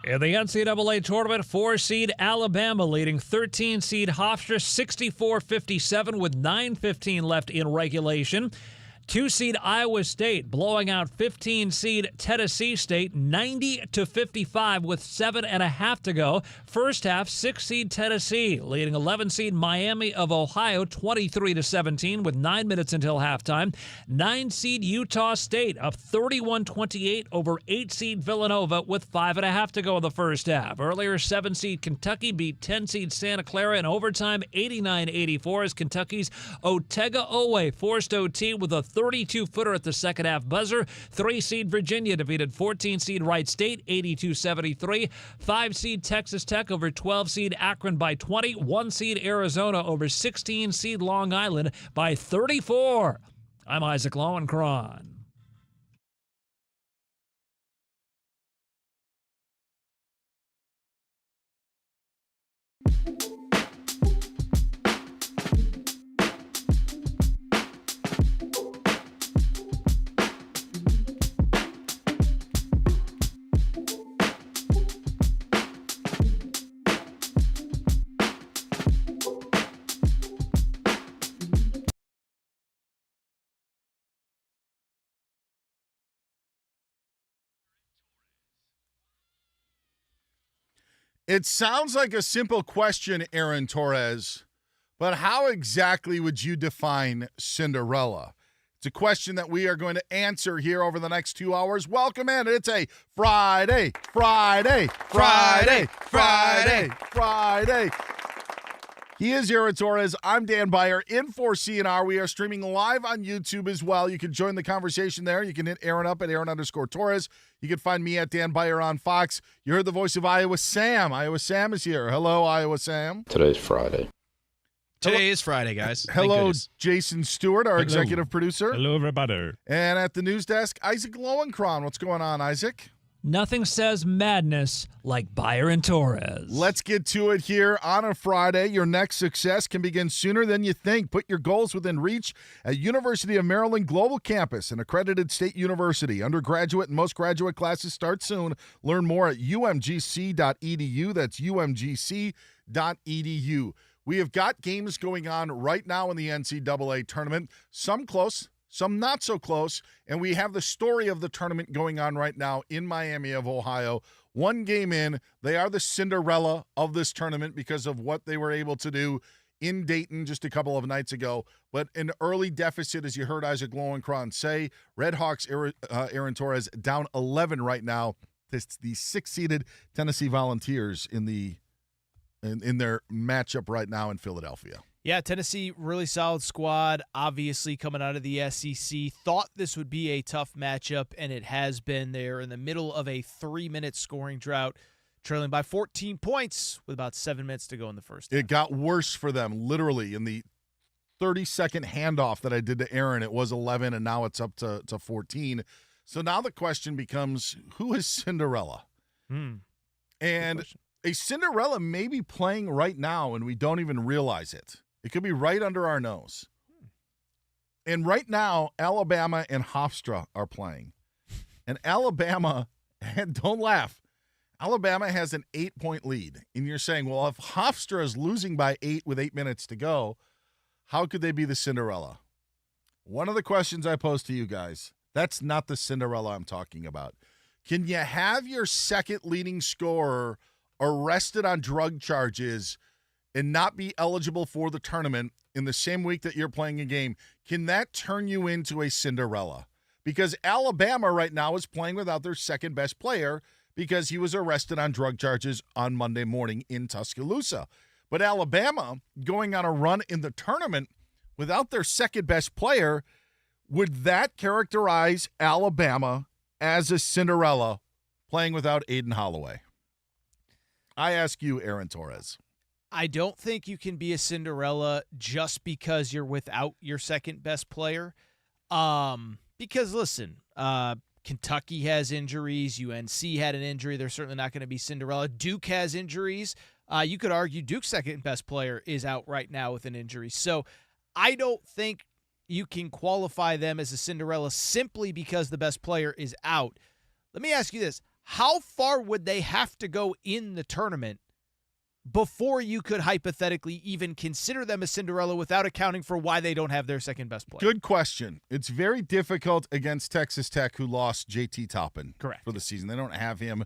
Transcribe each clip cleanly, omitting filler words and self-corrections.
In the NCAA tournament, 4-seed Alabama leading 13-seed Hofstra 64-57 with 9:15 left in regulation. 2-seed Iowa State blowing out 15-seed Tennessee State 90-55 with 7.5 to go. First half, 6-seed Tennessee leading 11-seed Miami of Ohio 23-17 with 9 minutes until halftime. 9-seed Utah State up 31-28 over 8-seed Villanova with 5.5 to go in the first half. Earlier, 7-seed Kentucky beat 10-seed Santa Clara in overtime 89-84 as Kentucky's Otega Owe forced OT with a 32-footer at the second half buzzer. 3-seed Virginia defeated 14-seed Wright State 82-73. 5-seed Texas Tech over 12-seed Akron by 20. 1-seed Arizona over 16-seed Long Island by 34. I'm Isaac Lowenkron. It sounds like a simple question, Aaron Torres, but how exactly would you define Cinderella? It's a question that we are going to answer here over the next 2 hours. Welcome in. It's a Friday. He is Aaron Torres. I'm Dan Beyer in for CNR. We are streaming live on YouTube as well. You can join the conversation there. You can hit Aaron up at Aaron_Torres. You can find me at Dan Beyer on Fox. You heard the voice of Iowa Sam. Iowa Sam is here. Hello, Iowa Sam. Today's Friday. Today is Friday, guys. Hello, Jason Stewart, our executive producer. Hello, everybody. And at the news desk, Isaac Lowenkron. What's going on, Isaac? Nothing says madness like Beyer and Torres. Let's get to it here on a Friday. Your next success can begin sooner than you think. Put your goals within reach at University of Maryland Global Campus, an accredited state university. Undergraduate and most graduate classes start soon. Learn more at umgc.edu. That's umgc.edu. We have got games going on right now in the NCAA tournament, some close, some not so close, and we have the story of the tournament going on right now in Miami of Ohio. One game in, they are the Cinderella of this tournament because of what they were able to do in Dayton just a couple of nights ago. But an early deficit, as you heard Isaac Lowenkron say. Red Hawks, Aaron Torres, down 11 right now. It's the 6-seeded Tennessee Volunteers in their matchup right now in Philadelphia. Yeah, Tennessee, really solid squad, obviously coming out of the SEC. Thought this would be a tough matchup, and it has been. There in the middle of a 3-minute scoring drought, trailing by 14 points with about 7 minutes to go in the first half. It got worse for them, literally. In the 30-second handoff that I did to Aaron, it was 11, and now it's up to 14. So now the question becomes, who is Cinderella? And a Cinderella may be playing right now, and we don't even realize it. It could be right under our nose. And right now, Alabama and Hofstra are playing. And Alabama, and don't laugh, Alabama has an 8-point lead. And you're saying, well, if Hofstra is losing by 8 with 8 minutes to go, how could they be the Cinderella? One of the questions I pose to you guys, that's not the Cinderella I'm talking about. Can you have your second leading scorer arrested on drug charges and not be eligible for the tournament in the same week that you're playing a game? Can that turn you into a Cinderella? Because Alabama right now is playing without their second best player because he was arrested on drug charges on Monday morning in Tuscaloosa. But Alabama going on a run in the tournament without their second best player, would that characterize Alabama as a Cinderella playing without Aiden Holloway? I ask you, Aaron Torres. I don't think you can be a Cinderella just because you're without your second best player. Because, listen, Kentucky has injuries. UNC had an injury. They're certainly not going to be Cinderella. Duke has injuries. You could argue Duke's second best player is out right now with an injury. So I don't think you can qualify them as a Cinderella simply because the best player is out. Let me ask you this. how far would they have to go in the tournament before you could hypothetically even consider them a Cinderella without accounting for why they don't have their second best player? Good question. It's very difficult against Texas Tech, who lost J.T. Toppin for the season. They don't have him.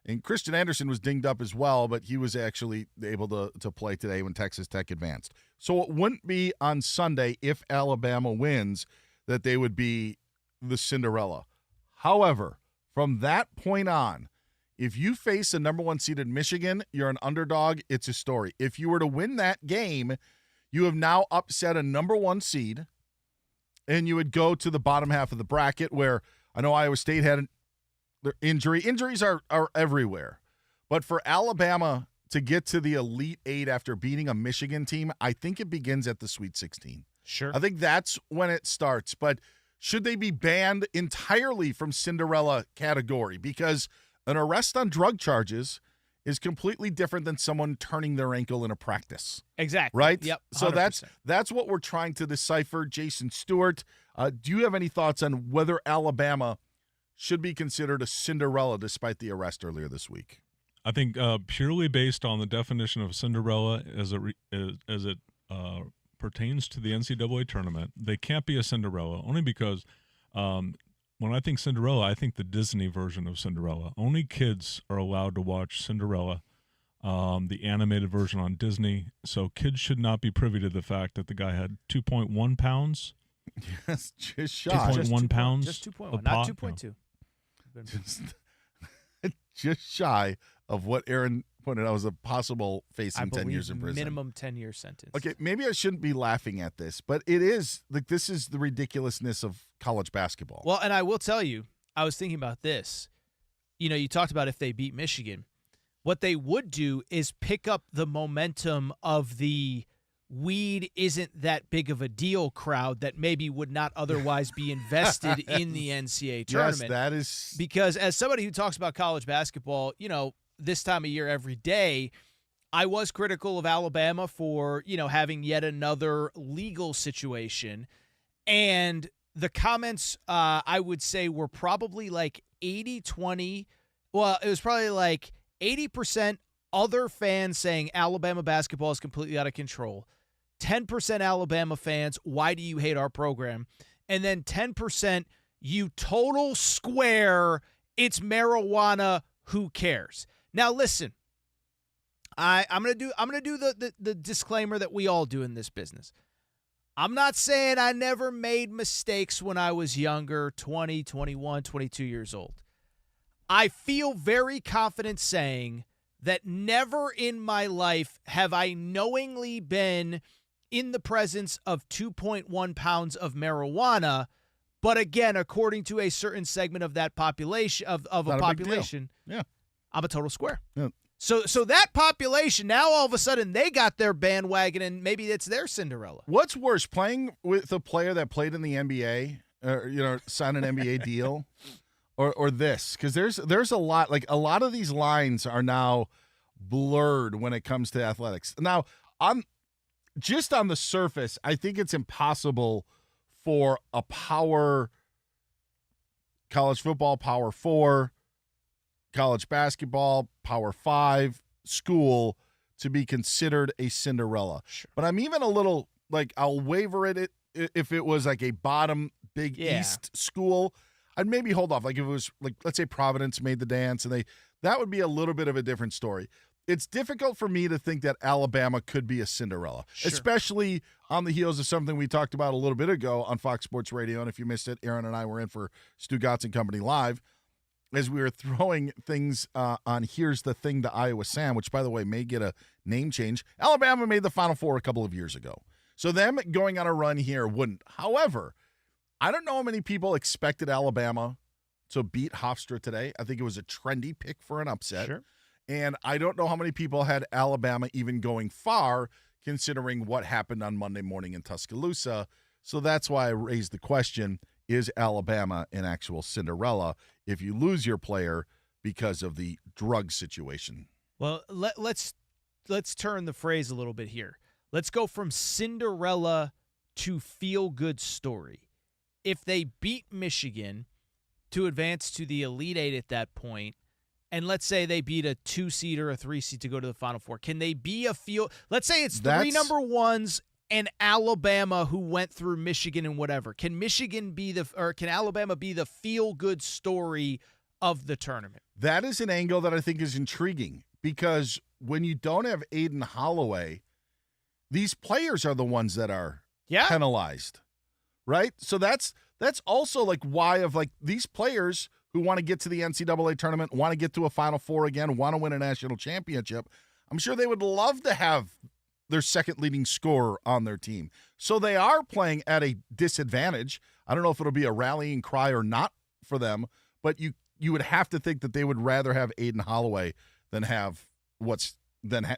And Christian Anderson was dinged up as well, but he was actually able to play today when Texas Tech advanced. So it wouldn't be on Sunday, if Alabama wins, that they would be the Cinderella. However, from that point on, if you face a number one seeded Michigan, you're an underdog, it's a story. If you were to win that game, you have now upset a number one seed, and you would go to the bottom half of the bracket, where I know Iowa State had an injury. Injuries are everywhere. But for Alabama to get to the Elite Eight after beating a Michigan team, I think it begins at the Sweet 16. Sure. I think that's when it starts. But should they be banned entirely from Cinderella category? Because an arrest on drug charges is completely different than someone turning their ankle in a practice. Exactly. Right? Yep. 100%. So that's what we're trying to decipher. Jason Stewart, do you have any thoughts on whether Alabama should be considered a Cinderella despite the arrest earlier this week? I think purely based on the definition of Cinderella as it pertains to the NCAA tournament, they can't be a Cinderella, only because when I think Cinderella, I think the Disney version of Cinderella. Only kids are allowed to watch Cinderella, the animated version on Disney. So kids should not be privy to the fact that the guy had 2.1 pounds. Yes, just shy. 2.1 pounds. Just 2.1, not 2.2. Just shy of what Aaron pointed out was a possible facing 10 years in prison. Minimum 10-year sentence. Okay, maybe I shouldn't be laughing at this, but it is like this is the ridiculousness of college basketball. Well, and I will tell you, I was thinking about this. You know, you talked about if they beat Michigan. What they would do is pick up the momentum of the weed isn't that big of a deal crowd that maybe would not otherwise be invested in the NCAA tournament. Yes, that is. Because as somebody who talks about college basketball, you know, this time of year every day, I was critical of Alabama for, you know, having yet another legal situation. And the comments, I would say, were probably like 80-20. Well, it was probably like 80% other fans saying Alabama basketball is completely out of control. 10% Alabama fans, why do you hate our program? And then 10%, you total square, it's marijuana, who cares? Now listen, I'm gonna do the disclaimer that we all do in this business. I'm not saying I never made mistakes when I was younger, 20, 21, 22 years old. I feel very confident saying that never in my life have I knowingly been in the presence of 2.1 pounds of marijuana. But again, according to a certain segment of that population, of a population, yeah, I'm a total square. Yeah. So that population, now all of a sudden they got their bandwagon and maybe it's their Cinderella. What's worse, playing with a player that played in the NBA, or sign an NBA deal, or this? Because there's a lot, like a lot of these lines are now blurred when it comes to athletics. Now, just on the surface, I think it's impossible for a power college football, Power 4, college basketball, Power 5 school to be considered a Cinderella. Sure. But I'm even a little, like, I'll waver it if it was like a bottom Big East school. I'd maybe hold off. Like if it was, like, let's say Providence made the dance, and that would be a little bit of a different story. It's difficult for me to think that Alabama could be a Cinderella, especially on the heels of something we talked about a little bit ago on Fox Sports Radio. And if you missed it, Aaron and I were in for Stu Gotts and Company Live as we were throwing things on Here's the Thing to Iowa Sam, which, by the way, may get a name change. Alabama made the Final Four a couple of years ago. So them going on a run here wouldn't. However, I don't know how many people expected Alabama to beat Hofstra today. I think it was a trendy pick for an upset. Sure. And I don't know how many people had Alabama even going far, considering what happened on Monday morning in Tuscaloosa. So that's why I raised the question, is Alabama an actual Cinderella if you lose your player because of the drug situation? Well, let's turn the phrase a little bit here. Let's go from Cinderella to feel-good story. If they beat Michigan to advance to the Elite Eight at that point, and let's say they beat a 2 seed or a 3 seed to go to the Final Four, can they be a field? Let's say it's three number ones and Alabama who went through Michigan and whatever. Can Alabama be the feel-good story of the tournament? That is an angle that I think is intriguing because when you don't have Aiden Holloway, these players are the ones that are penalized, right? So that's also like why of like these players who want to get to the NCAA tournament, want to get to a Final Four again, want to win a national championship. I'm sure they would love to have their second leading scorer on their team. So they are playing at a disadvantage. I don't know if it'll be a rallying cry or not for them, but you would have to think that they would rather have Aiden Holloway than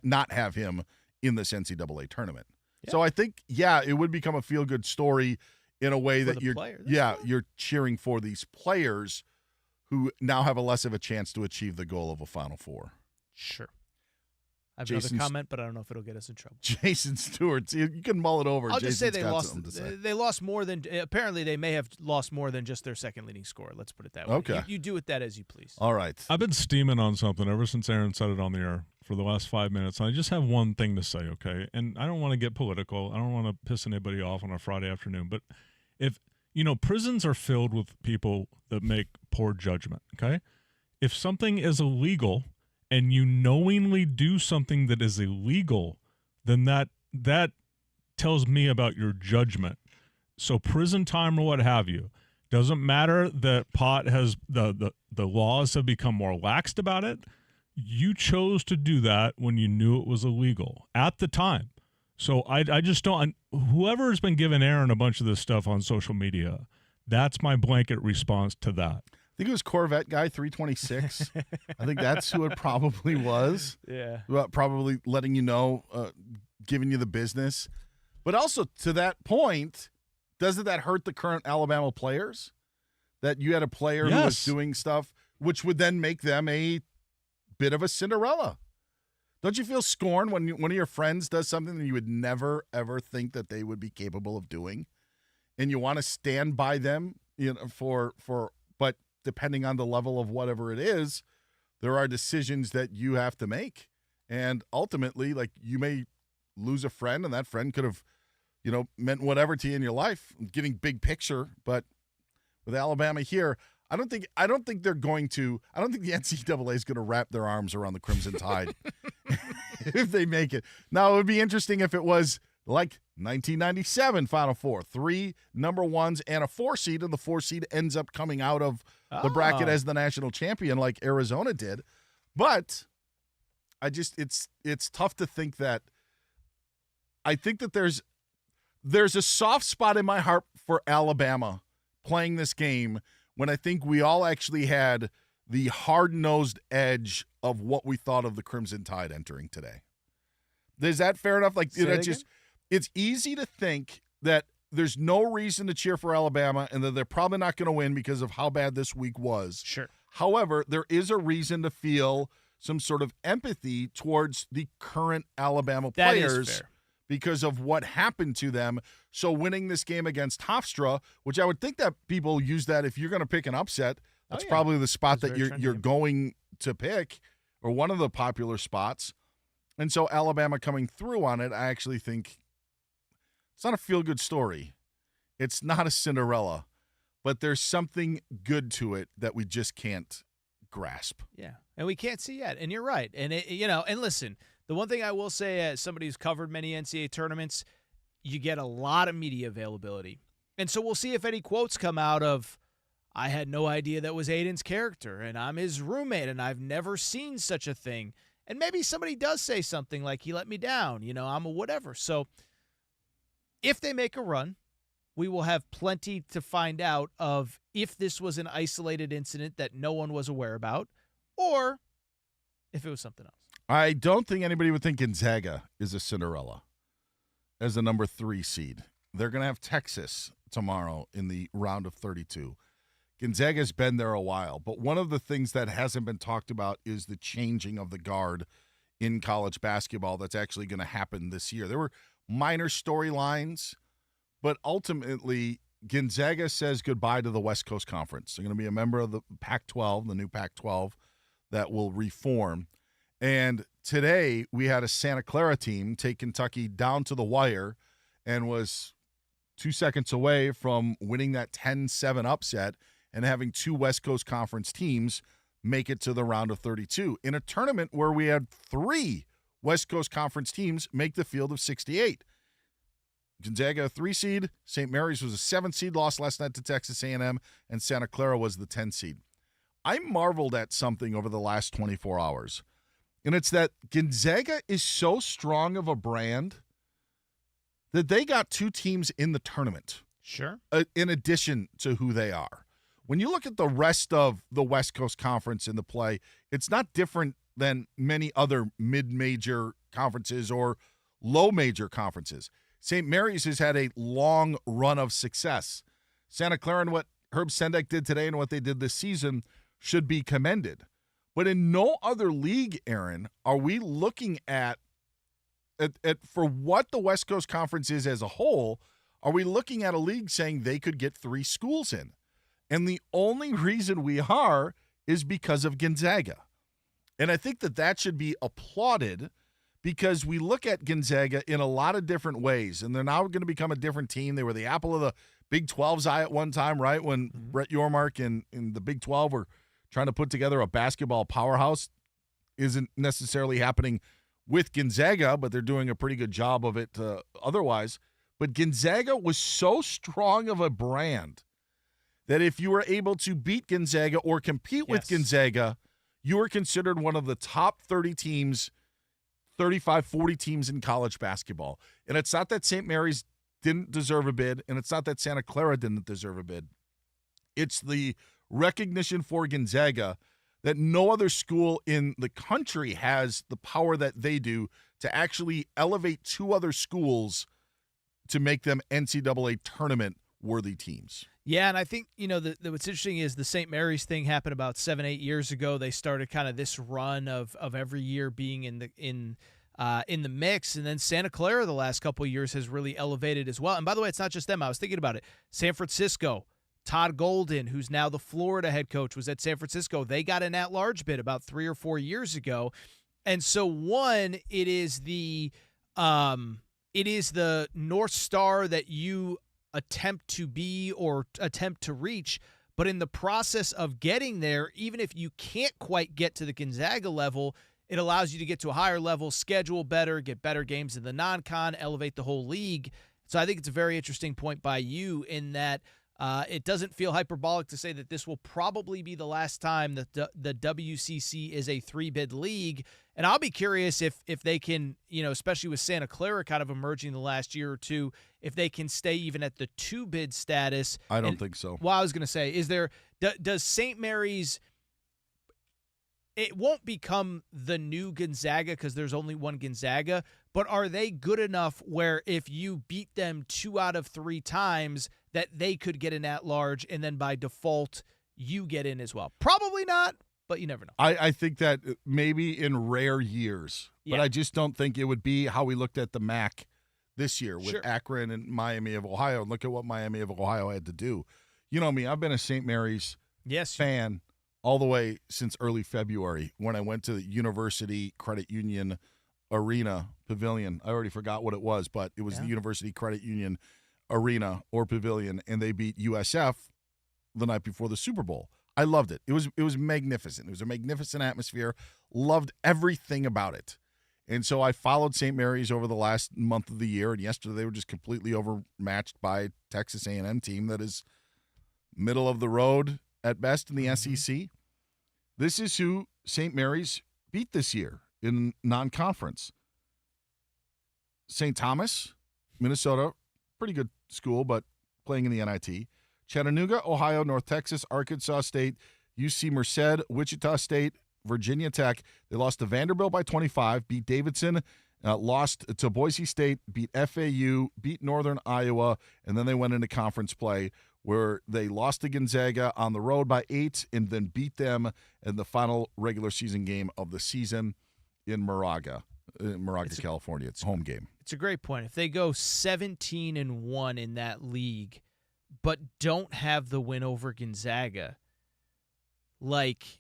not have him in this NCAA tournament. Yeah. So I think, it would become a feel-good story in a way that you're cheering for these players who now have a less of a chance to achieve the goal of a Final Four. Sure. I have another comment, but I don't know if it'll get us in trouble. Jason Stewart, you can mull it over. I'll just say they lost. They lost more than. Apparently, they may have lost more than just their second leading scorer. Let's put it that way. Okay. You do with that as you please. All right. I've been steaming on something ever since Aaron said it on the air for the last 5 minutes. And I just have one thing to say, okay? And I don't want to get political. I don't want to piss anybody off on a Friday afternoon. But if, prisons are filled with people that make poor judgment, okay? If something is illegal and you knowingly do something that is illegal, then that tells me about your judgment. So prison time or what have you, doesn't matter that pot has the laws have become more laxed about it. You chose to do that when you knew it was illegal at the time. So I just don't. Whoever has been giving Aaron a bunch of this stuff on social media, that's my blanket response to that. I think it was Corvette Guy 326. I think that's who it probably was. Yeah. Probably letting you know, giving you the business. But also, to that point, doesn't that hurt the current Alabama players? That you had a player who was doing stuff, which would then make them a bit of a Cinderella. Don't you feel scorned when one of your friends does something that you would never, ever think that they would be capable of doing? And you want to stand by them, but depending on the level of whatever it is, there are decisions that you have to make. And ultimately, like, you may lose a friend, and that friend could have, meant whatever to you in your life, getting big picture. But with Alabama here, I don't think the NCAA is going to wrap their arms around the Crimson Tide if they make it. Now, it would be interesting if it was like 1997 Final Four, 3 number ones and a 4 seed, and the 4 seed ends up coming out of the bracket as the national champion like Arizona did. But it's tough to think that. I think that there's a soft spot in my heart for Alabama playing this game when I think we all actually had the hard-nosed edge of what we thought of the Crimson Tide entering today. Is that fair enough? Like, it's easy to think that there's no reason to cheer for Alabama and that they're probably not going to win because of how bad this week was. Sure. However, there is a reason to feel some sort of empathy towards the current Alabama players because of what happened to them. So winning this game against Hofstra, which I would think that people use that if you're going to pick an upset, that's probably the spot that you're going to pick, or one of the popular spots. And so Alabama coming through on it, I actually think it's not a feel-good story. It's not a Cinderella, but there's something good to it that we just can't grasp. Yeah, and we can't see yet. And you're right. And and listen, the one thing I will say, as somebody who's covered many NCAA tournaments, you get a lot of media availability. And so we'll see if any quotes come out of, I had no idea that was Aiden's character, and I'm his roommate, and I've never seen such a thing. And maybe somebody does say something like, he let me down, I'm a whatever. So if they make a run, we will have plenty to find out of if this was an isolated incident that no one was aware about, or if it was something else. I don't think anybody would think Gonzaga is a Cinderella as a number 3 seed. They're going to have Texas tomorrow in the round of 32. Gonzaga's been there a while, but one of the things that hasn't been talked about is the changing of the guard in college basketball that's actually going to happen this year. There were minor storylines, but ultimately Gonzaga says goodbye to the West Coast Conference. They're going to be a member of the Pac-12, the new Pac-12. that will reform. And today we had a Santa Clara team take Kentucky down to the wire and was 2 seconds away from winning that 10-7 upset and having two West Coast Conference teams make it to the round of 32 in a tournament where we had three West Coast Conference teams make the field of 68. Gonzaga, a 3 seed. St. Mary's was a 7 seed, lost last night to Texas A&M, and Santa Clara was the 10 seed. I marveled at something over the last 24 hours, and it's that Gonzaga is so strong of a brand that they got two teams in the tournament. Sure. In addition to who they are. When you look at the rest of the West Coast Conference in the play, it's not different than many other mid-major conferences or low-major conferences. St. Mary's has had a long run of success. Santa Clara and what Herb Sendek did today and what they did this season should be commended. But in no other league, Aaron, are we looking at for what the West Coast Conference is as a whole, are we looking at a league saying they could get 3 schools in? And the only reason we are is because of Gonzaga. And I think that should be applauded because we look at Gonzaga in a lot of different ways, and they're now going to become a different team. They were the apple of the Big 12's eye at one time, right, when Brett Yormark and the Big 12 were trying to put together a basketball powerhouse. Isn't necessarily happening with Gonzaga, but they're doing a pretty good job of it otherwise. But Gonzaga was so strong of a brand that if you were able to beat Gonzaga or compete with Gonzaga, you were considered one of the top 30 teams, 35, 40 teams in college basketball. And it's not that St. Mary's didn't deserve a bid, and it's not that Santa Clara didn't deserve a bid. It's the recognition for Gonzaga that no other school in the country has the power that they do to actually elevate two other schools to make them NCAA tournament-worthy teams. Yeah, and I think, what's interesting is the St. Mary's thing happened about 7-8 years ago. They started kind of this run of every year being in the mix, and then Santa Clara the last couple of years has really elevated as well. And by the way, it's not just them. I was thinking about it. San Francisco, Todd Golden, who's now the Florida head coach, was at San Francisco. They got an at-large bid about 3 or 4 years ago. And so, one, it is the North Star that you attempt to be or attempt to reach, but in the process of getting there, even if you can't quite get to the Gonzaga level, it allows you to get to a higher level, schedule better, get better games in the non-con, elevate the whole league. So I think it's a very interesting point by you in that it doesn't feel hyperbolic to say that this will probably be the last time that the WCC is a 3-bid league. And I'll be curious if they can, especially with Santa Clara kind of emerging the last year or two, if they can stay even at the 2-bid status. I don't think so. Well, I was going to say, does St. Mary's, it won't become the new Gonzaga because there's only one Gonzaga, but are they good enough where if you beat them 2 out of 3 times that they could get an at-large and then by default you get in as well? Probably not, but you never know. I think that maybe in rare years, but I just don't think it would be how we looked at the MAC this year with Akron and Miami of Ohio. And look at what Miami of Ohio had to do. You know me, I've been a St. Mary's fan all the way since early February when I went to the University Credit Union Arena Pavilion. I already forgot what it was, but it was the University Credit Union Arena or Pavilion, and they beat USF the night before the Super Bowl. I loved it. It was magnificent. It was a magnificent atmosphere. Loved everything about it. And so I followed St. Mary's over the last month of the year, and yesterday they were just completely overmatched by Texas A&M team that is middle of the road at best in the SEC. This is who St. Mary's beat this year in non-conference. St. Thomas, Minnesota, pretty good school, but playing in the NIT. Chattanooga, Ohio, North Texas, Arkansas State, UC Merced, Wichita State, Virginia Tech. They lost to Vanderbilt by 25, beat Davidson, lost to Boise State, beat FAU, beat Northern Iowa, and then they went into conference play where they lost to Gonzaga on the road by 8 and then beat them in the final regular season game of the season in Moraga, California. It's a home game. It's a great point. If they go 17-1 in that league, but don't have the win over Gonzaga, like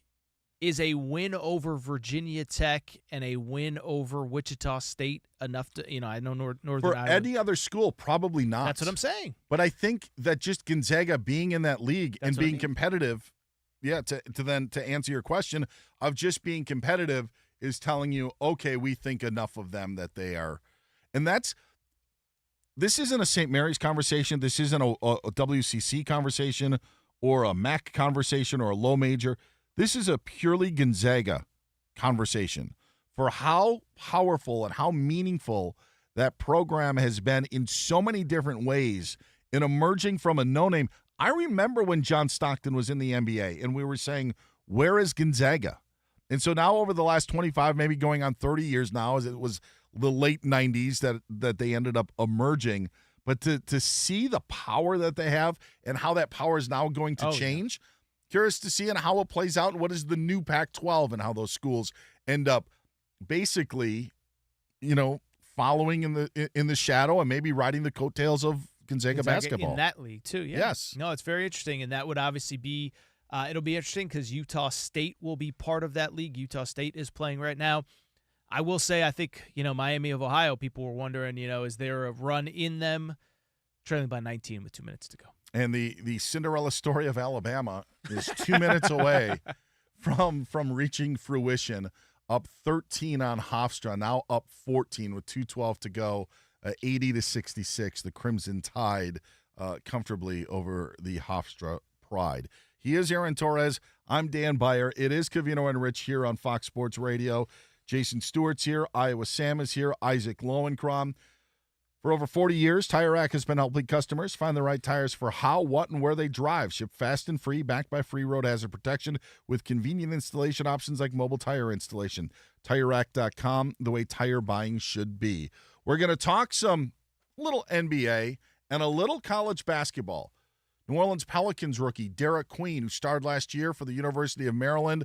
is a win over Virginia Tech and a win over Wichita State enough to, I know Northern For Iowa. any other school, probably not. That's what I'm saying. But I think that just Gonzaga being in that league That's and what I being mean. competitive, to answer your question of just being competitive is telling you, okay, we think enough of them that they are. And this isn't a St. Mary's conversation. This isn't a WCC conversation or a MAC conversation or a low major. This is a purely Gonzaga conversation for how powerful and how meaningful that program has been in so many different ways in emerging from a no-name. I remember when John Stockton was in the NBA and we were saying, where is Gonzaga? And so now over the last 25, maybe going on 30 years now, as it was the late 90s that they ended up emerging. But to see the power that they have and how that power is now going to change, curious to see and how it plays out and what is the new Pac-12 and how those schools end up basically, following in the shadow and maybe riding the coattails of Gonzaga basketball. In that league, too, yeah. Yes. No, it's very interesting, and that would obviously be it'll be interesting because Utah State will be part of that league. Utah State is playing right now. I will say, I think, Miami of Ohio, people were wondering, is there a run in them? Trailing by 19 with 2 minutes to go. And the Cinderella story of Alabama is 2 minutes away from reaching fruition. Up 13 on Hofstra, now up 14 with 2:12 to go, 80-66. The Crimson Tide comfortably over the Hofstra Pride. He is Aaron Torres. I'm Dan Beyer. It is Covino and Rich here on Fox Sports Radio. Jason Stewart's here. Iowa Sam is here. Isaac Lowenkron. For over 40 years, Tire Rack has been helping customers find the right tires for how, what, and where they drive. Shipped fast and free, backed by free road hazard protection with convenient installation options like mobile tire installation. TireRack.com, the way tire buying should be. We're going to talk some little NBA and a little college basketball. New Orleans Pelicans rookie Derek Queen, who starred last year for the University of Maryland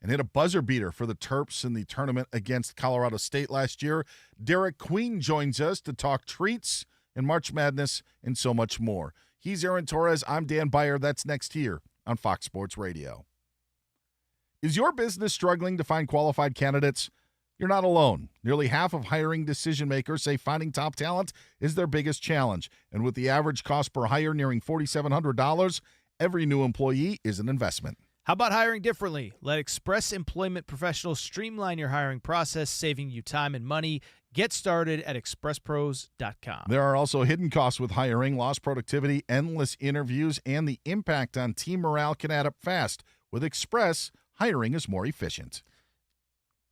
and hit a buzzer beater for the Terps in the tournament against Colorado State last year. Derek Queen joins us to talk treats and March Madness and so much more. He's Aaron Torres. I'm Dan Beyer. That's next here on Fox Sports Radio. Is your business struggling to find qualified candidates? You're not alone. Nearly half of hiring decision makers say finding top talent is their biggest challenge. And with the average cost per hire nearing $4,700, every new employee is an investment. How about hiring differently? Let Express Employment Professionals streamline your hiring process, saving you time and money. Get started at expresspros.com. There are also hidden costs with hiring, lost productivity, endless interviews, and the impact on team morale can add up fast. With Express, hiring is more efficient.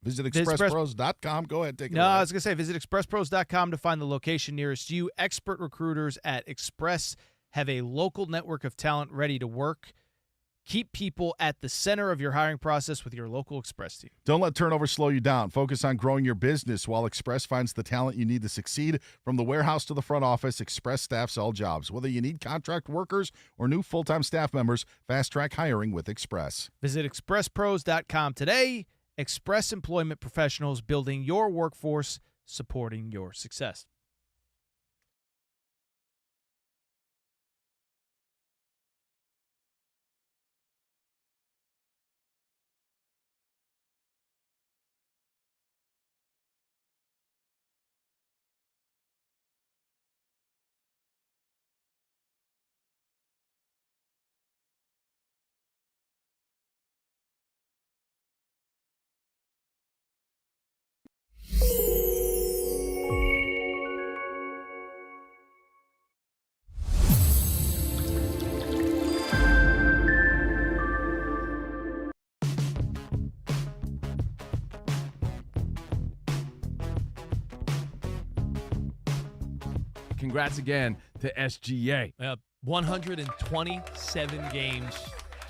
Visit expresspros.com. Go ahead, take it away. I was going to say, visit expresspros.com to find the location nearest you. Expert recruiters at Express have a local network of talent ready to work. Keep people at the center of your hiring process with your local Express team. Don't let turnover slow you down. Focus on growing your business while Express finds the talent you need to succeed. From the warehouse to the front office, Express staffs all jobs. Whether you need contract workers or new full-time staff members, fast-track hiring with Express. Visit expresspros.com today. Express Employment Professionals, building your workforce, supporting your success. Congrats again to SGA. 127 games,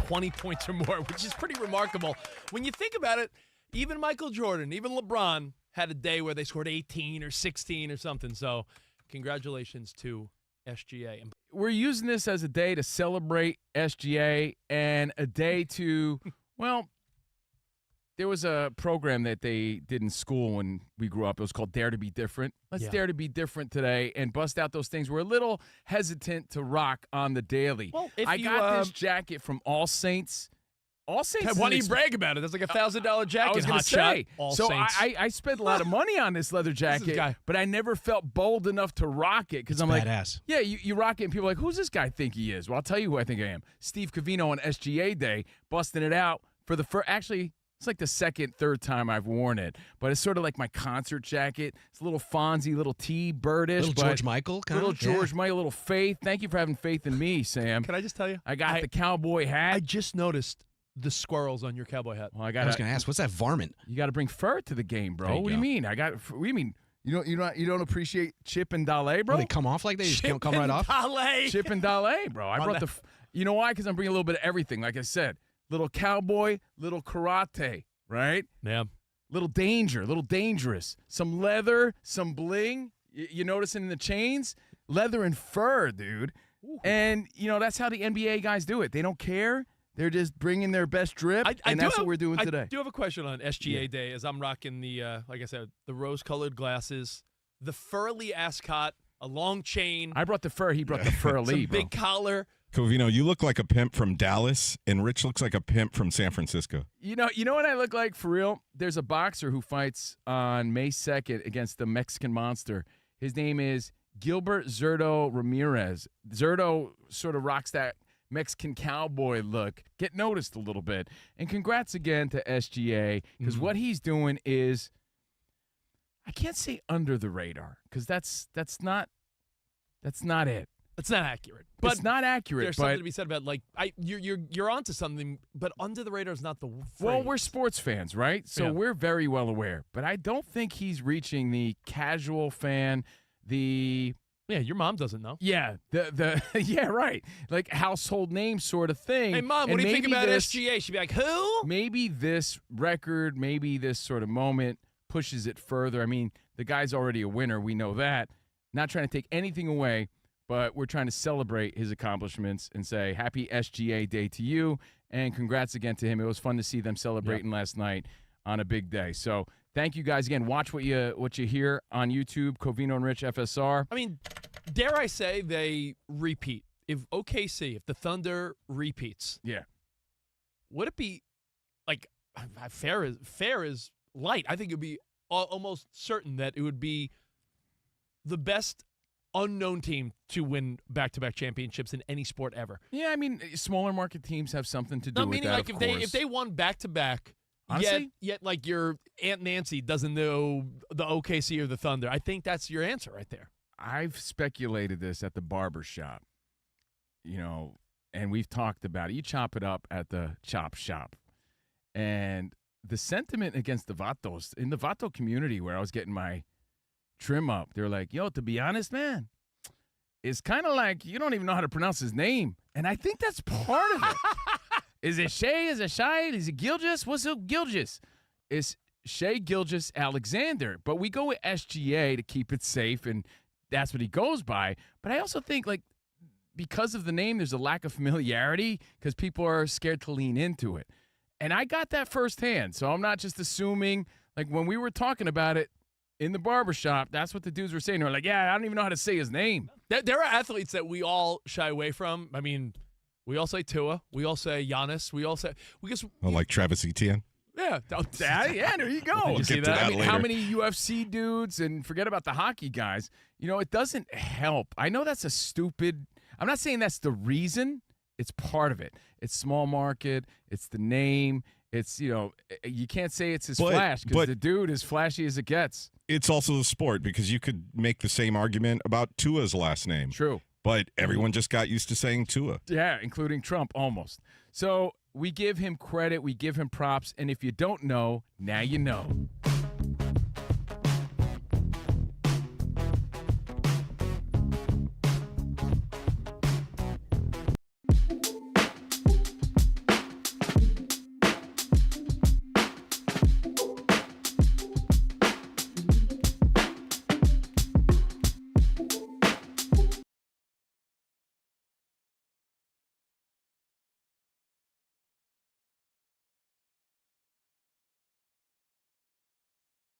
20 points or more, which is pretty remarkable. When you think about it, even Michael Jordan, even LeBron had a day where they scored 18 or 16 or something. So congratulations to SGA. We're using this as a day to celebrate SGA and a day to, well, there was a program that they did in school when we grew up. It was called Dare to Be Different. Let's dare to be different today and bust out those things we're a little hesitant to rock on the daily. Well, I got this jacket from All Saints All Saints. Why don't you brag about it? That's like $1,000 jacket. I was going hot to shot. say. All so Saints. I spent a lot of money on this leather jacket, guy. but I never felt bold enough to rock it because I'm like, badass. yeah, you rock it, and people are like, who's this guy think he is? Well, I'll tell you who I think I am. Steve Covino on SGA Day, busting it out for the first. Actually, it's like the second, third time I've worn it, but it's sort of like my concert jacket. It's a little Fonzie, little T-birdish. Little George Michael kind Little of? George Michael, little faith. Thank you for having faith in me, Sam. Can I just tell you? I got the cowboy hat. I just noticed the squirrels on your cowboy hat. Well, I was going to ask, what's that varmint? You got to bring fur to the game, bro. There you What do you go. mean? What do you mean? You don't appreciate Chip and Dale, bro? Oh, they come off like they just don't come right off? Chip and Dale, bro. I brought you know why? Because I'm bringing a little bit of everything. Like I said, little cowboy, little karate, right? Yeah. Little danger, little dangerous. Some leather, some bling. You noticing the chains? Leather and fur, dude. Ooh. And, that's how the NBA guys do it. They don't care. They're just bringing their best drip, and that's what we're doing today. I do have a question on SGA Day as I'm rocking the, like I said, the rose-colored glasses, the furly ascot, a long chain, I brought the fur. He brought the fur some Lee, bro. big collar. Covino, you look like a pimp from Dallas, and Rich looks like a pimp from San Francisco. You know what I look like for real? There's a boxer who fights on May 2nd against the Mexican Monster. His name is Gilbert Zurdo Ramirez. Zurdo sort of rocks that Mexican cowboy look. Get noticed a little bit. And congrats again to SGA, because what he's doing is, I can't say under the radar, because that's not it. It's not accurate. But It's not accurate. there's but something to be said about, like, you're onto something, but under the radar is not the phrase. Well, we're sports fans, right? So Yeah. we're very well aware. But I don't think he's reaching the casual fan, Yeah, your mom doesn't know. the yeah, right, like household name sort of thing. Hey, Mom, what And do you think maybe about this, SGA? She'd be like, who? Maybe this record, maybe this sort of moment pushes it further. I mean, the guy's already a winner. We know that. Not trying to take anything away, but we're trying to celebrate his accomplishments and say happy SGA Day to you, and congrats again to him. It was fun to see them celebrating last night on a big day. So thank you guys again. Watch what you hear on YouTube, Covino and Rich FSR. I mean, dare I say they repeat? If the Thunder repeats, Yeah. would it be like fair is light? I think it would be almost certain that it would be the best unknown team to win back-to-back championships in any sport ever. Yeah, I mean, smaller market teams have something to do No, with meaning that, like of if course. they won back-to-back, Honestly? yet like your Aunt Nancy doesn't know the OKC or the Thunder. I think that's your answer right there. I've speculated this at the barber shop, and we've talked about it. You chop it up at the chop shop. And the sentiment against the Vatos, in the Vato community where I was getting my trim up, they're like, yo, to be honest, man, it's kind of like you don't even know how to pronounce his name. And I think that's part of it. Is it Shea? Is it Shai? Is it Gilgis? What's up, Gilgis? It's Shea Gilgis Alexander. But we go with SGA to keep it safe, and that's what he goes by. But I also think, like, because of the name, there's a lack of familiarity because people are scared to lean into it. And I got that firsthand, so I'm not just assuming. Like, when we were talking about it in the barbershop, that's what the dudes were saying. They were like, yeah, I don't even know how to say his name. There are athletes that we all shy away from. I mean, we all say Tua. We all say Giannis. We all say Like Travis Etienne. yeah. Yeah, there you go. We'll you see get to that? that I mean, later. how many UFC dudes, and forget about the hockey guys, it doesn't help. I know that's I'm not saying that's the reason. It's part of it. It's small market. It's the name. It's, you can't say it's his flash because but- the dude is flashy as it gets. It's also the sport because you could make the same argument about Tua's last name. True. But everyone just got used to saying Tua. Yeah, including Trump, almost. So we give him credit. We give him props. And if you don't know, now you know.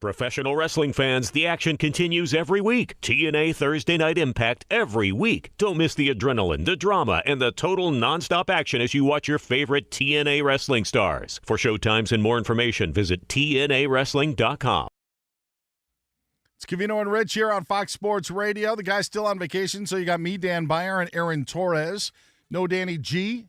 Professional wrestling fans, the action continues every week. TNA Thursday Night Impact every week. Don't miss the adrenaline, the drama, and the total nonstop action as you watch your favorite TNA wrestling stars. For showtimes and more information, visit TNAWrestling.com. It's Covino and Rich here on Fox Sports Radio. The guy's still on vacation, so you got me, Dan Beyer, and Aaron Torres. No Danny G.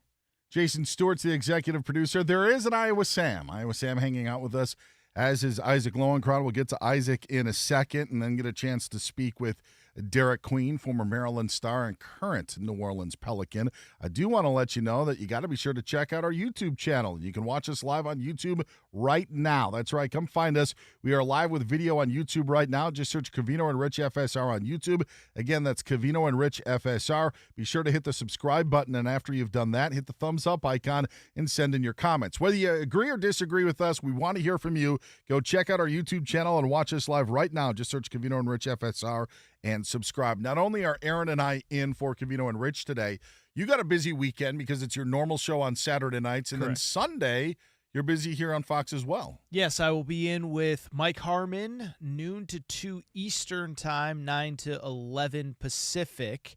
Jason Stewart's the executive producer. There is an Iowa Sam. Iowa Sam hanging out with us, as is Isaac Lowenkron. We'll get to Isaac in a second and then get a chance to speak with Derek Queen, former Maryland Star and current New Orleans Pelican. I do want to let you know that you got to be sure to check out our YouTube channel. You can watch us live on YouTube right now. That's right. Come find us. We are live with video on YouTube right now. Just search Covino and Rich FSR on YouTube. Again, that's Covino and Rich FSR. Be sure to hit the subscribe button, and after you've done that, hit the thumbs up icon and send in your comments. Whether you agree or disagree with us, we want to hear from you. Go check out our YouTube channel and watch us live right now. Just search Covino and Rich FSR and subscribe. Not only are Aaron and I in for Covino and Rich today, you got a busy weekend because it's your normal show on Saturday nights, and then Sunday you're busy here on Fox as well. Yes, I will be in with Mike Harmon, noon to 2 Eastern time, 9 to 11 Pacific.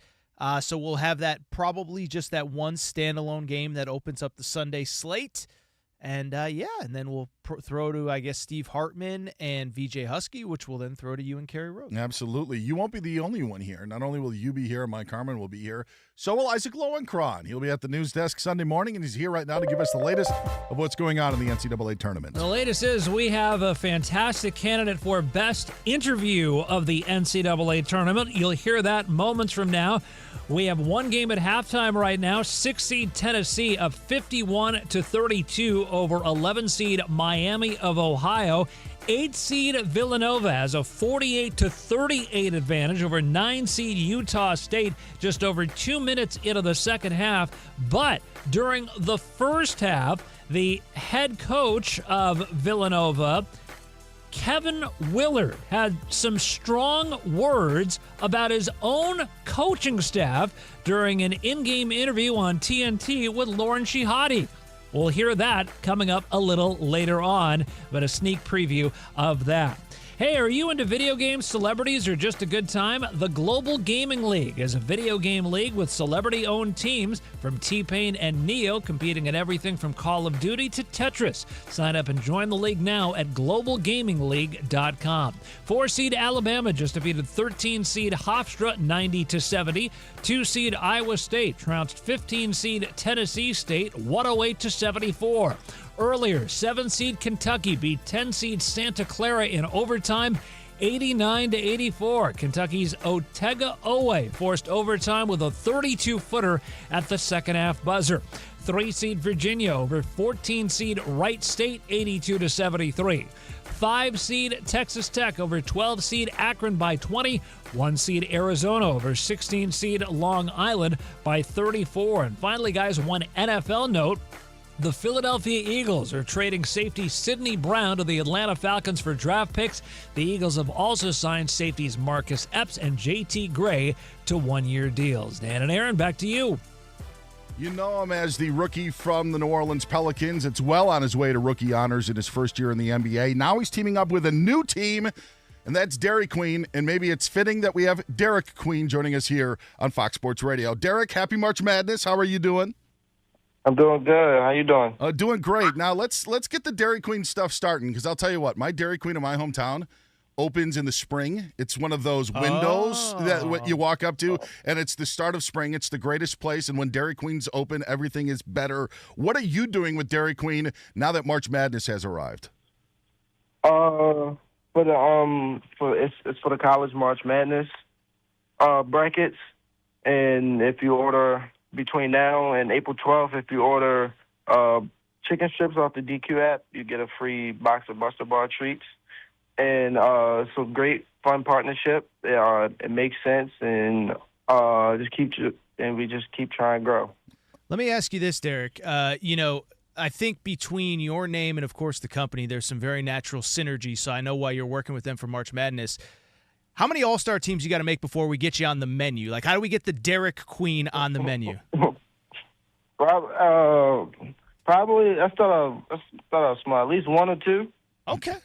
So we'll have that, probably just that one standalone game that opens up the Sunday slate. And, and then we'll throw to, I guess, Steve Hartman and VJ Husky, which will then throw to you and Kerry Rhodes. Absolutely. You won't be the only one here. Not only will you be here, Mike Harmon will be here, so will Isaac Lowenkron. He'll be at the news desk Sunday morning, and he's here right now to give us the latest of what's going on in the NCAA tournament. The latest is we have a fantastic candidate for best interview of the NCAA tournament. You'll hear that moments from now. We have one game at halftime right now. 6-seed Tennessee up 51-32 over 11-seed Miami of Ohio. 8-seed Villanova has a 48-38 advantage over 9-seed Utah State just over 2 minutes into the second half. But during the first half, the head coach of Villanova, Kevin Willard, had some strong words about his own coaching staff during an in-game interview on TNT with Lauren Shihadi. We'll hear that coming up a little later on, but a sneak preview of that. Hey, are you into video games, celebrities, or just a good time? The Global Gaming League is a video game league with celebrity-owned teams from T-Pain and Neo competing in everything from Call of Duty to Tetris. Sign up and join the league now at globalgamingleague.com. 4-seed Alabama just defeated 13-seed Hofstra 90-70. 2-seed Iowa State trounced 15-seed Tennessee State 108-74. Earlier, 7-seed Kentucky beat 10-seed Santa Clara in overtime, 89-84. Kentucky's Otega Owe forced overtime with a 32-footer at the second-half buzzer. 3-seed Virginia over 14-seed Wright State, 82-73. 5-seed Texas Tech over 12-seed Akron by 20. 1-seed Arizona over 16-seed Long Island by 34. And finally, guys, one NFL note. The Philadelphia Eagles are trading safety Sidney Brown to the Atlanta Falcons for draft picks. The Eagles have also signed safeties Marcus Epps and J.T. Gray to one-year deals. Dan and Aaron, back to you. You know him as the rookie from the New Orleans Pelicans. It's well on his way to rookie honors in his first year in the NBA. Now he's teaming up with a new team, and that's Dairy Queen. And maybe it's fitting that we have Derek Queen joining us here on Fox Sports Radio. Derek, happy March Madness. How are you doing? I'm doing good. How you doing? Doing great. Now let's get the Dairy Queen stuff starting, because I'll tell you what, my Dairy Queen in my hometown opens in the spring. It's one of those windows that you walk up to, and it's the start of spring. It's the greatest place, and when Dairy Queen's open, everything is better. What are you doing with Dairy Queen now that March Madness has arrived? It's for the college March Madness brackets, and if you order between now and April 12th, if you order chicken strips off the DQ app, you get a free box of Buster Bar treats. And it's a great, fun partnership. It makes sense, and we just keep trying to grow. Let me ask you this, Derek. I think between your name and, of course, the company, there's some very natural synergy, so I know why you're working with them for March Madness. How many All-Star teams you got to make before we get you on the menu? Like, how do we get the Derek Queen on the menu? Probably, I start out small, at least one or two. Okay.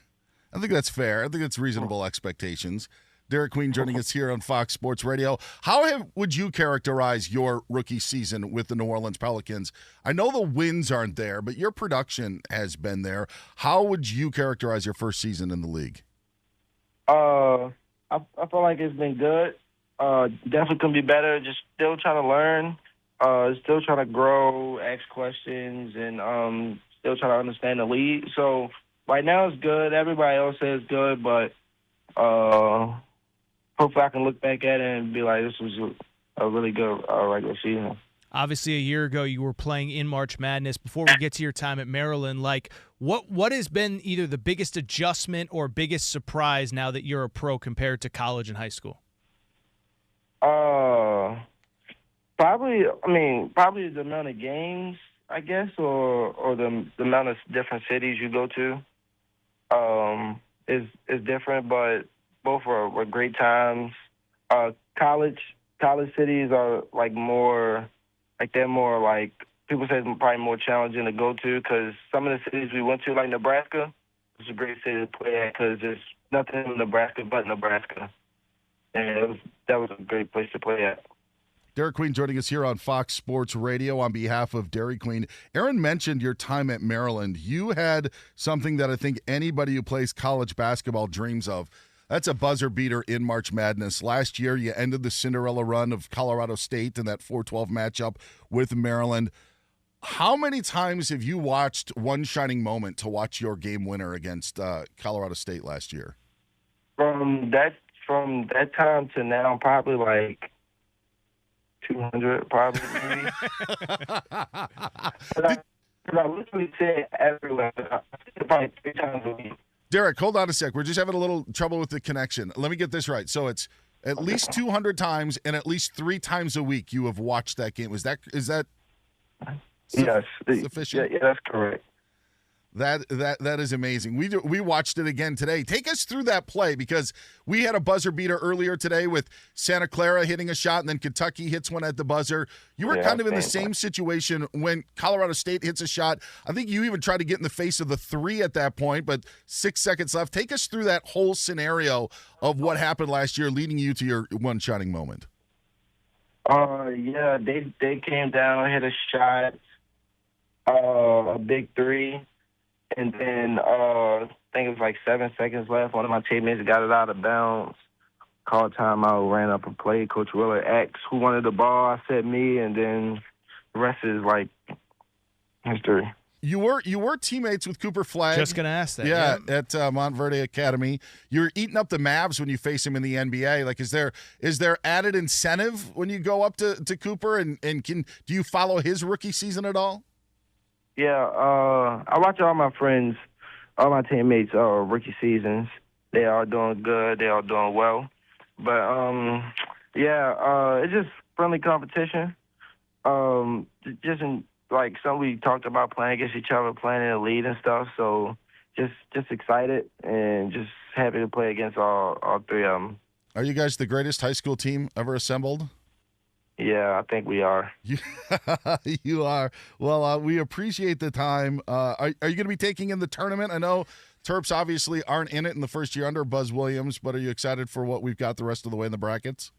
I think that's fair. I think that's reasonable expectations. Derek Queen joining us here on Fox Sports Radio. How would you characterize your rookie season with the New Orleans Pelicans? I know the wins aren't there, but your production has been there. How would you characterize your first season in the league? I feel like it's been good. Definitely can be better. Just still trying to learn. Still trying to grow, ask questions, and still trying to understand the league. So right now it's good. Everybody else says good, but hopefully I can look back at it and be like, this was a really good regular season. Obviously, a year ago, you were playing in March Madness. Before we get to your time at Maryland, like what has been either the biggest adjustment or biggest surprise now that you're a pro compared to college and high school? Probably the amount of games, I guess, or the amount of different cities you go to is different, but both were great times. College cities are they're more like, people say it's probably more challenging to go to, because some of the cities we went to, like Nebraska, it's a great city to play at because there's nothing in Nebraska but Nebraska. And that was a great place to play at. Derek Queen joining us here on Fox Sports Radio on behalf of Dairy Queen. Aaron mentioned your time at Maryland. You had something that I think anybody who plays college basketball dreams of. That's a buzzer beater in March Madness. Last year, you ended the Cinderella run of Colorado State in that 4-12 matchup with Maryland. How many times have you watched one shining moment to watch your game winner against Colorado State last year? From that time to now, probably like 200, probably maybe. But I literally say it everywhere. I think about it 3 times a week. Derek, hold on a sec. We're just having a little trouble with the connection. Let me get this right. So it's at least 200 times and at least 3 times a week you have watched that game. Is that yes, sufficient? Yeah, that's correct. That is amazing. We watched it again today. Take us through that play, because we had a buzzer beater earlier today with Santa Clara hitting a shot, and then Kentucky hits one at the buzzer. You were kind of in the same situation when Colorado State hits a shot. I think you even tried to get in the face of the 3 at that point, but 6 seconds left. Take us through that whole scenario of what happened last year, leading you to your one shining moment. Yeah, they came down, hit a shot, a big 3. And then I think it was like 7 seconds left. One of my teammates got it out of bounds, called timeout, ran up and played. Coach Willard asked who wanted the ball. I said me, and then the rest is like history. You were teammates with Cooper Flagg. Just going to ask that. Yeah, at Montverde Academy. You're eating up the Mavs when you face him in the NBA. Like, is there added incentive when you go up to Cooper? And do you follow his rookie season at all? Yeah, I watch all my friends, all my teammates' rookie seasons. They are doing good. They are doing well. But, it's just friendly competition. Just in, like, something we talked about, playing against each other, playing in the lead and stuff. So just excited and just happy to play against all 3 of them. Are you guys the greatest high school team ever assembled? Yeah, I think we are. You are. Well, we appreciate the time. Are you going to be taking in the tournament? I know Terps obviously aren't in it in the first year under Buzz Williams, but are you excited for what we've got the rest of the way in the brackets?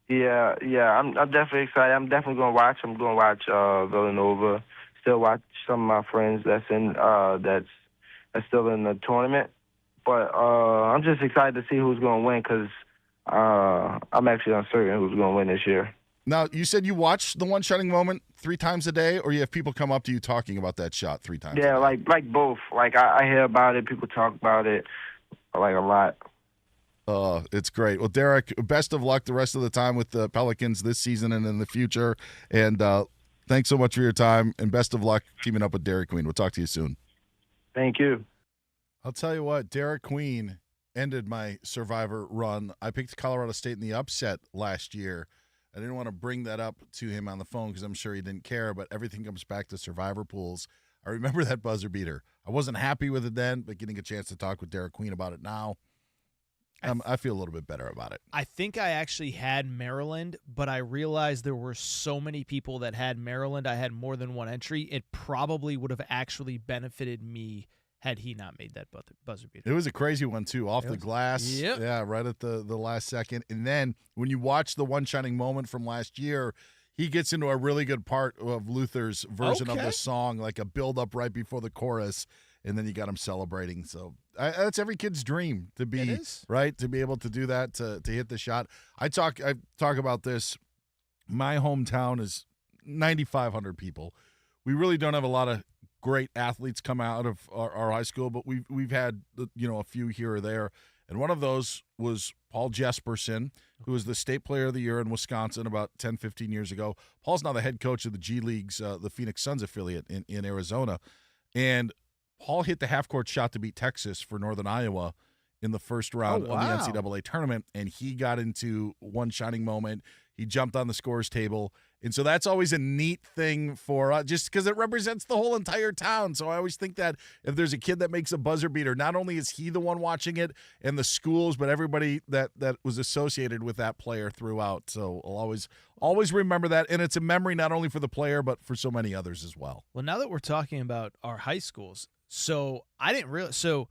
Yeah, I'm definitely excited. I'm definitely going to watch. I'm going to watch Villanova. Still watch some of my friends that's that's still in the tournament. But I'm just excited to see who's going to win, because I'm actually uncertain who's going to win this year. Now, you said you watch the one shining moment 3 times a day, or you have people come up to you talking about that shot 3 times a day? Yeah, like both. Like, I hear about it. People talk about it, like, a lot. It's great. Well, Derek, best of luck the rest of the time with the Pelicans this season and in the future. And thanks so much for your time, and best of luck teaming up with Dairy Queen. We'll talk to you soon. Thank you. I'll tell you what, Derek Queen ended my Survivor run. I picked Colorado State in the upset last year. I didn't want to bring that up to him on the phone because I'm sure he didn't care, but everything comes back to Survivor pools. I remember that buzzer beater. I wasn't happy with it then, but getting a chance to talk with Derek Queen about it now, I feel a little bit better about it. I think I actually had Maryland, but I realized there were so many people that had Maryland. I had more than one entry. It probably would have actually benefited me had he not made that buzzer beater. It was a crazy one, too, off the glass. Yep. Yeah, right at the last second. And then when you watch the one shining moment from last year, he gets into a really good part of Luther's version of the song, like a build-up right before the chorus, and then you got him celebrating. So that's every kid's dream to be, right, to be able to do that, to hit the shot. I talk about this. My hometown is 9,500 people. We really don't have a lot of great athletes come out of our high school, but we've had a few here or there, and one of those was Paul Jesperson, who was the state player of the year in Wisconsin about 10-15 years ago. Paul's now the head coach of the G League's the Phoenix Suns affiliate in Arizona, and Paul hit the half-court shot to beat Texas for Northern Iowa in the first round of the NCAA tournament, and he got into one shining moment. He jumped on the scores table. And so that's always a neat thing for just because it represents the whole entire town. So I always think that if there's a kid that makes a buzzer beater, not only is he the one watching it and the schools, but everybody that was associated with that player throughout. So I'll always remember that. And it's a memory not only for the player, but for so many others as well. Well, now that we're talking about our high schools, so I didn't realize. So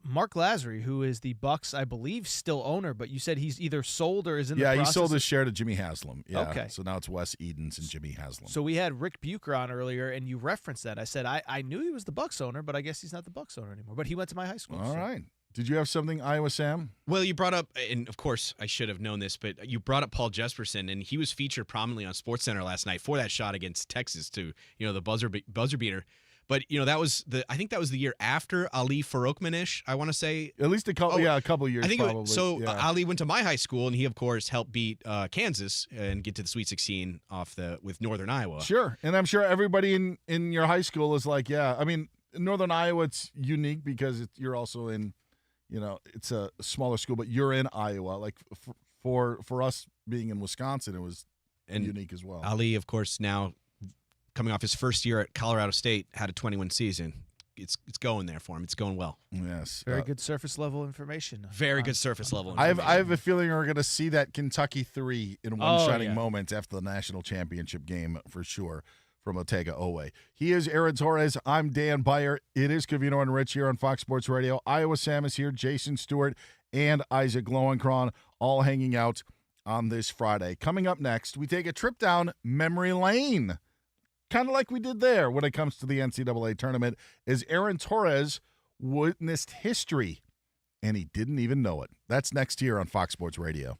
Mark Lazary, who is the Bucks, I believe, still owner, but you said he's either sold or is in the process. Yeah, he sold his share to Jimmy Haslam. Yeah, okay. So now it's Wes Edens and Jimmy Haslam. So we had Rick Bucher on earlier, and you referenced that. I said I knew he was the Bucks owner, but I guess he's not the Bucks owner anymore. But he went to my high school. All right. Did you have something, Iowa Sam? Well, you brought up, and of course I should have known this, but you brought up Paul Jesperson, and he was featured prominently on SportsCenter last night for that shot against Texas to the buzzer beater. But I think that was the year after Ali Farokhmanish, I want to say. At least a couple years. I think probably. Ali went to my high school, and he of course helped beat Kansas and get to the Sweet 16 with Northern Iowa. Sure, and I'm sure everybody in your high school is like, yeah. I mean, Northern Iowa, it's unique because you're also in, it's a smaller school, but you're in Iowa. Like for us being in Wisconsin, it was unique as well. Ali, of course, now coming off his first year at Colorado State, had a 21 season. It's going there for him. It's going well. Yes. Very good surface level information. Very good surface level information. information. I have a feeling we're going to see that Kentucky 3 in one shining moment after the national championship game for sure from Otega Owe. He is Aaron Torres. I'm Dan Beyer. It is Covino and Rich here on Fox Sports Radio. Iowa Sam is here. Jason Stewart and Isaac Lowenkron all hanging out on this Friday. Coming up next, we take a trip down memory lane. Kind of like we did there when it comes to the NCAA tournament, as Aaron Torres witnessed history, and he didn't even know it. That's next here on Fox Sports Radio.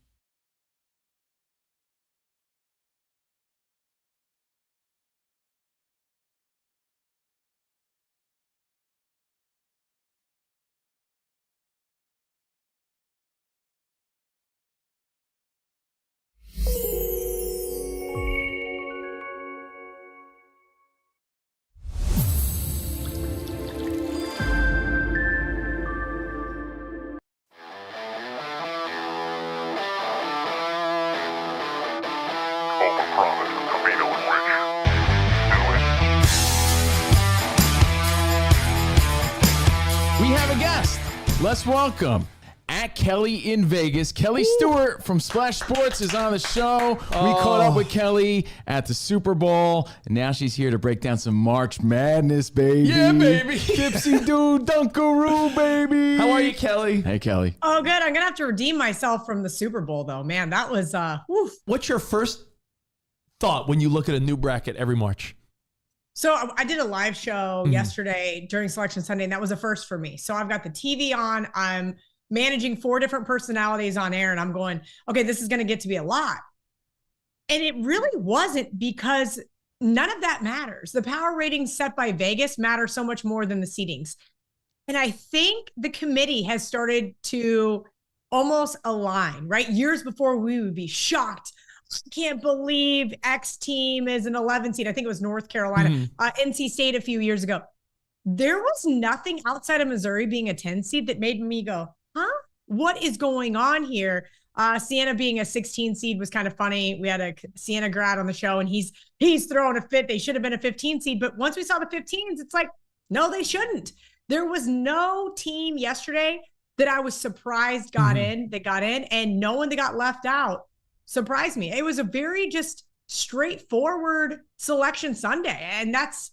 We have a guest. Let's welcome at Kelly in Vegas. Kelly Stewart from Splash Sports is on the show. We caught up with Kelly at the Super Bowl, and now she's here to break down some March Madness, baby. Yeah, baby. Gypsy Doo Dunkaroo, baby. How are you, Kelly? Hey, Kelly. Oh, good. I'm going to have to redeem myself from the Super Bowl, though. Man, that was, woof. What's your first thought when you look at a new bracket every March? So I did a live show yesterday during Selection Sunday, and that was a first for me. So I've got the TV on. I'm managing 4 different personalities on air, and I'm going, okay, this is going to get to be a lot. And it really wasn't, because none of that matters. The power ratings set by Vegas matter so much more than the seedings. And I think the committee has started to almost align, right? Years before, we would be shocked. I can't believe X team is an 11 seed. I think it was North Carolina, NC State a few years ago. There was nothing outside of Missouri being a 10 seed that made me go, huh? What is going on here? Siena being a 16 seed was kind of funny. We had a Siena grad on the show, and he's throwing a fit. They should have been a 15 seed. But once we saw the 15s, it's like, no, they shouldn't. There was no team yesterday that I was surprised got in, and no one that got left out surprised me. It was a very just straightforward Selection Sunday, and that's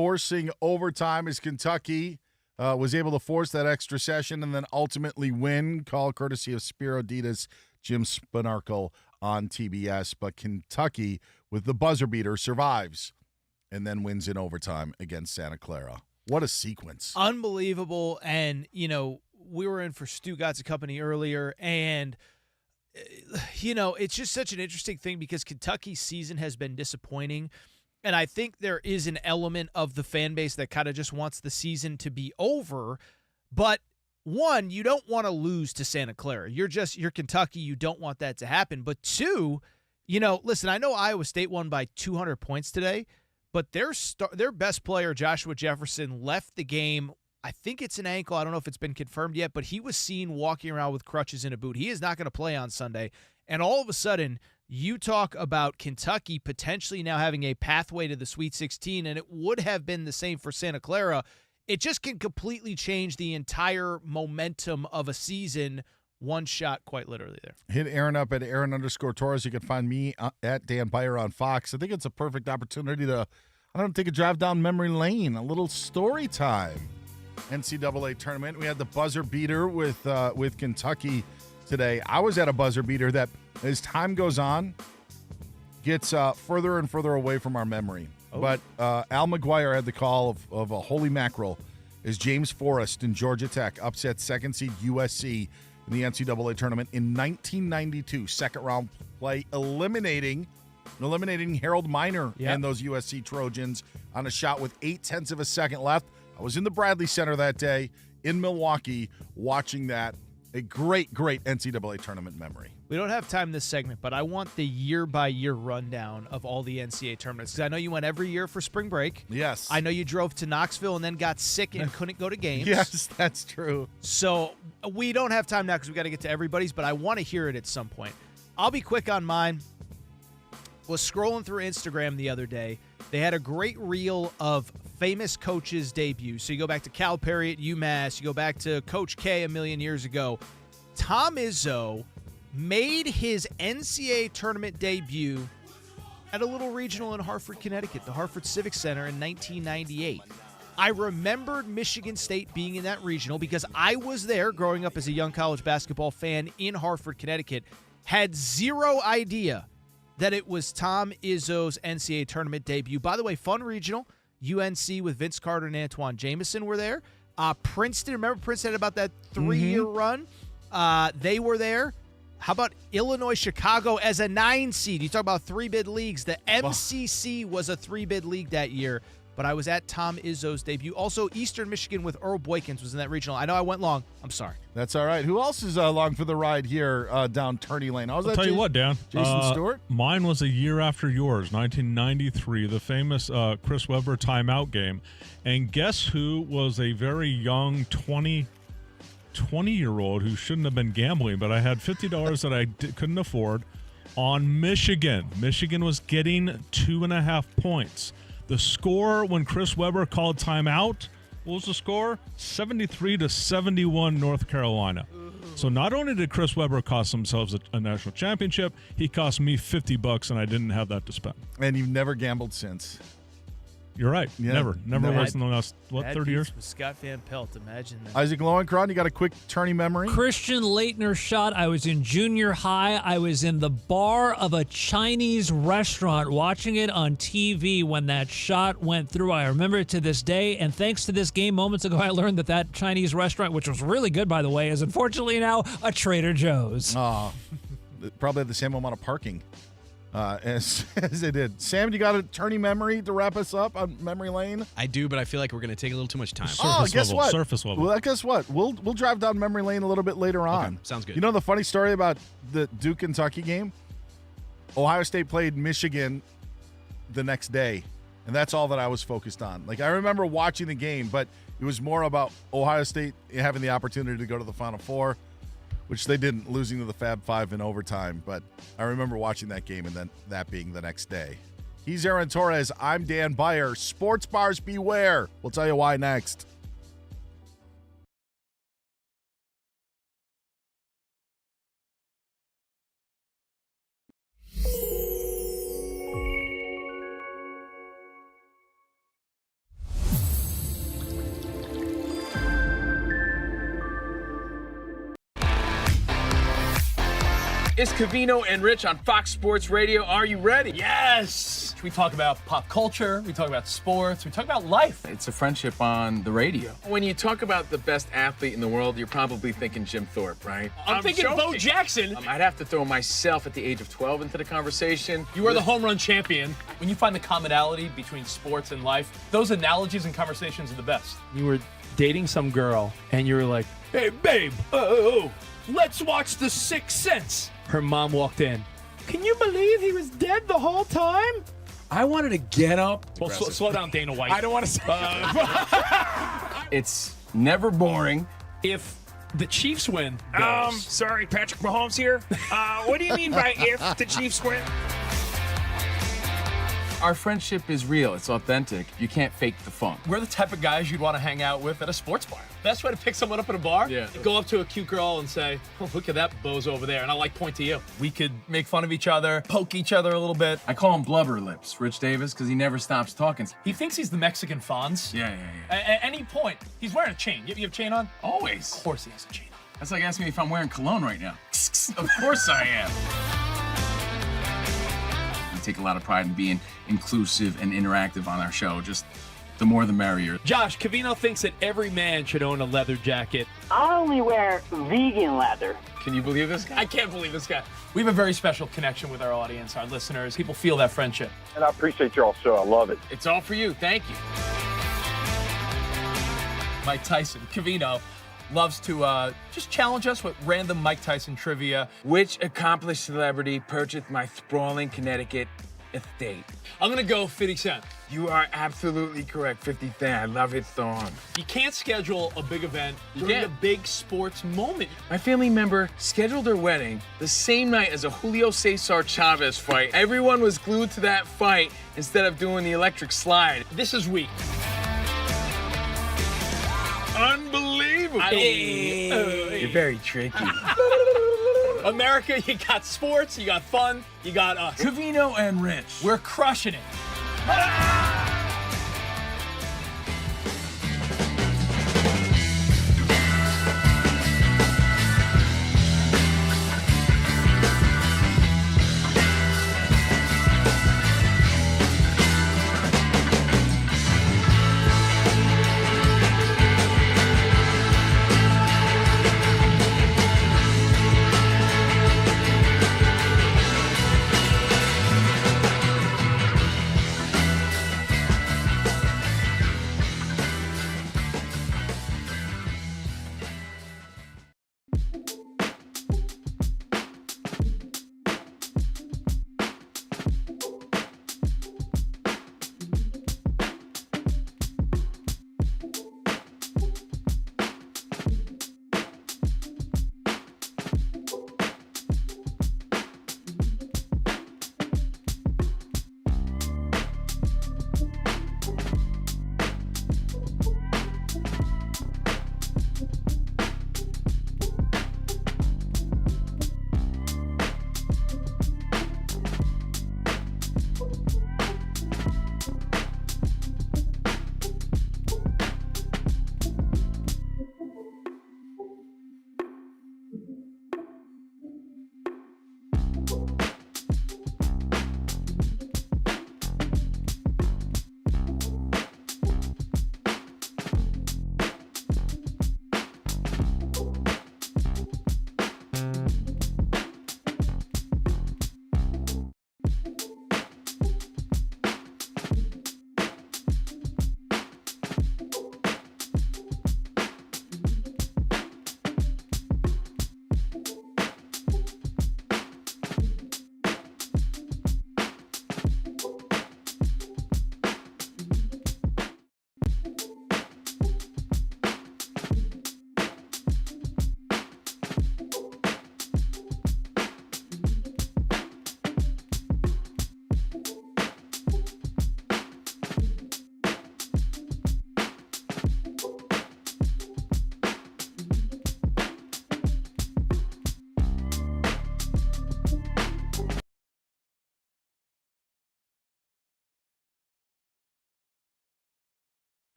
forcing overtime as Kentucky was able to force that extra session and then ultimately win. Call courtesy of Spiro Ditas, Jim Spanarkel on TBS. But Kentucky, with the buzzer beater, survives and then wins in overtime against Santa Clara. What a sequence. Unbelievable. And, we were in for Stu Gott's company earlier, and, it's just such an interesting thing because Kentucky's season has been disappointing. And I think there is an element of the fan base that kind of just wants the season to be over. But one, you don't want to lose to Santa Clara. You're Kentucky. You don't want that to happen. But two, listen, I know Iowa State won by 200 points today, but their best player, Joshua Jefferson, left the game. I think it's an ankle. I don't know if it's been confirmed yet, but he was seen walking around with crutches in a boot. He is not going to play on Sunday. And all of a sudden, you talk about Kentucky potentially now having a pathway to the Sweet 16, and it would have been the same for Santa Clara. It just can completely change the entire momentum of a season. One shot, quite literally there. Hit Aaron up at Aaron_Torres. You can find me at Dan Beyer on Fox. I think it's a perfect opportunity to, take a drive down memory lane, a little story time. NCAA tournament. We had the buzzer beater with Kentucky today. I was at a buzzer beater that, as time goes on, gets further and further away from our memory. Oh. But Al McGuire had the call of a holy mackerel as James Forrest and Georgia Tech upset second seed USC in the NCAA tournament in 1992. Second round play, eliminating Harold Miner and those USC Trojans on a shot with 0.8 of a second left. I was in the Bradley Center that day in Milwaukee watching that. A great, great NCAA tournament memory. We don't have time this segment, but I want the year-by-year rundown of all the NCAA tournaments. Because I know you went every year for spring break. Yes. I know you drove to Knoxville and then got sick and couldn't go to games. Yes, that's true. So we don't have time now because we got to get to everybody's, but I want to hear it at some point. I'll be quick on mine. Was scrolling through Instagram the other day. They had a great reel of famous coaches' debuts. So you go back to Calipari at UMass. You go back to Coach K a million years ago. Tom Izzo made his NCAA tournament debut at a little regional in Hartford, Connecticut, the Hartford Civic Center in 1998. I remembered Michigan State being in that regional because I was there growing up as a young college basketball fan in Hartford, Connecticut. Had zero idea that it was Tom Izzo's NCAA tournament debut. By the way, fun regional. UNC with Vince Carter and Antoine Jameson were there. Princeton, remember Princeton had about that 3-year run? They were there. How about Illinois, Chicago as a 9 seed? You talk about 3-bid leagues. The MCC was a 3-bid league that year. But I was at Tom Izzo's debut. Also, Eastern Michigan with Earl Boykins was in that regional. I know I went long. I'm sorry. That's all right. Who else is along for the ride here down Turney Lane? I'll tell you what, Dan. Jason Stewart? Mine was a year after yours, 1993, the famous Chris Webber timeout game. And guess who was a very young 20-year-old who shouldn't have been gambling, but I had $50 that I couldn't afford on Michigan. Michigan was getting 2.5 points. The score when Chris Webber called timeout, what was the score? 73-71 North Carolina. So not only did Chris Webber cost themselves a national championship, he cost me $50 and I didn't have that to spend. And you've never gambled since. You're right. Yeah. Never was in the last, 30 years? With Scott Van Pelt, imagine that. Isaac Lowenkron, you got a quick tourney memory? Christian Laettner shot. I was in junior high. I was in the bar of a Chinese restaurant watching it on TV when that shot went through. I remember it to this day. And thanks to this game moments ago, I learned that Chinese restaurant, which was really good, by the way, is unfortunately now a Trader Joe's. Oh, probably had the same amount of parking. As they did. Sam, you got a tourney memory to wrap us up on memory lane? I do, but I feel like we're going to take a little too much time. Guess what? Surface level. Well, guess what? We'll drive down memory lane a little bit later on. Okay, sounds good. You know the funny story about the Duke-Kentucky game? Ohio State played Michigan the next day, and that's all that I was focused on. Like, I remember watching the game, but it was more about Ohio State having the opportunity to go to the Final Four, which they didn't, losing to the Fab Five in overtime. But I remember watching that game and then that being the next day. He's Aaron Torres. I'm Dan Beyer. Sports bars beware. We'll tell you why next. It's Covino and Rich on Fox Sports Radio. Are you ready? Yes! We talk about pop culture, we talk about sports, we talk about life. It's a friendship on the radio. When you talk about the best athlete in the world, you're probably thinking Jim Thorpe, right? I'm thinking joking. Bo Jackson. I'd have to throw myself at the age of 12 into the conversation. You are the home run champion. When you find the commonality between sports and life, those analogies and conversations are the best. You were dating some girl, and you were like, "Hey, babe, let's watch The Sixth Sense." Her mom walked in. "Can you believe he was dead the whole time?" I wanted to get up. Well, slow down, Dana White. I don't want to say It's never boring. If the Chiefs win, Sorry, Patrick Mahomes here. What do you mean by if the Chiefs win? Our friendship is real. It's authentic. You can't fake the fun. we're the type of guys you'd want to hang out with at a sports bar. Best way to pick someone up at a bar? Yeah. Go up to a cute girl and say, "Oh, look at that bozo over there," and I'll point to you. We could make fun of each other, poke each other a little bit. I call him Blubber Lips, Rich Davis, because he never stops talking. He thinks he's the Mexican Fonz. Yeah. At any point, he's wearing a chain. You have a chain on? Always. Of course he has a chain on. That's like asking me if I'm wearing cologne right now. Of course I am. We take a lot of pride in being inclusive and interactive on our show. Just the more the merrier. Josh, Covino thinks that every man should own a leather jacket. I only wear vegan leather. Can you believe this guy? I can't believe this guy. We have a very special connection with our audience, our listeners. People feel that friendship. And I appreciate y'all so. I love it. It's all for you. Thank you. Mike Tyson, Covino, loves to just challenge us with random Mike Tyson trivia. Which accomplished celebrity purchased my sprawling Connecticut estate? I'm going to go 50 Cent. You are absolutely correct. 50 Cent. I love his song. You can't schedule a big event during can't. a big sports moment. My family member scheduled their wedding the same night as a Julio Cesar Chavez fight. Everyone was glued to that fight instead of doing the electric slide. This is weak. Unbelievable. You're very tricky. America, you got sports, you got fun, you got us. Covino and Rich. We're crushing it.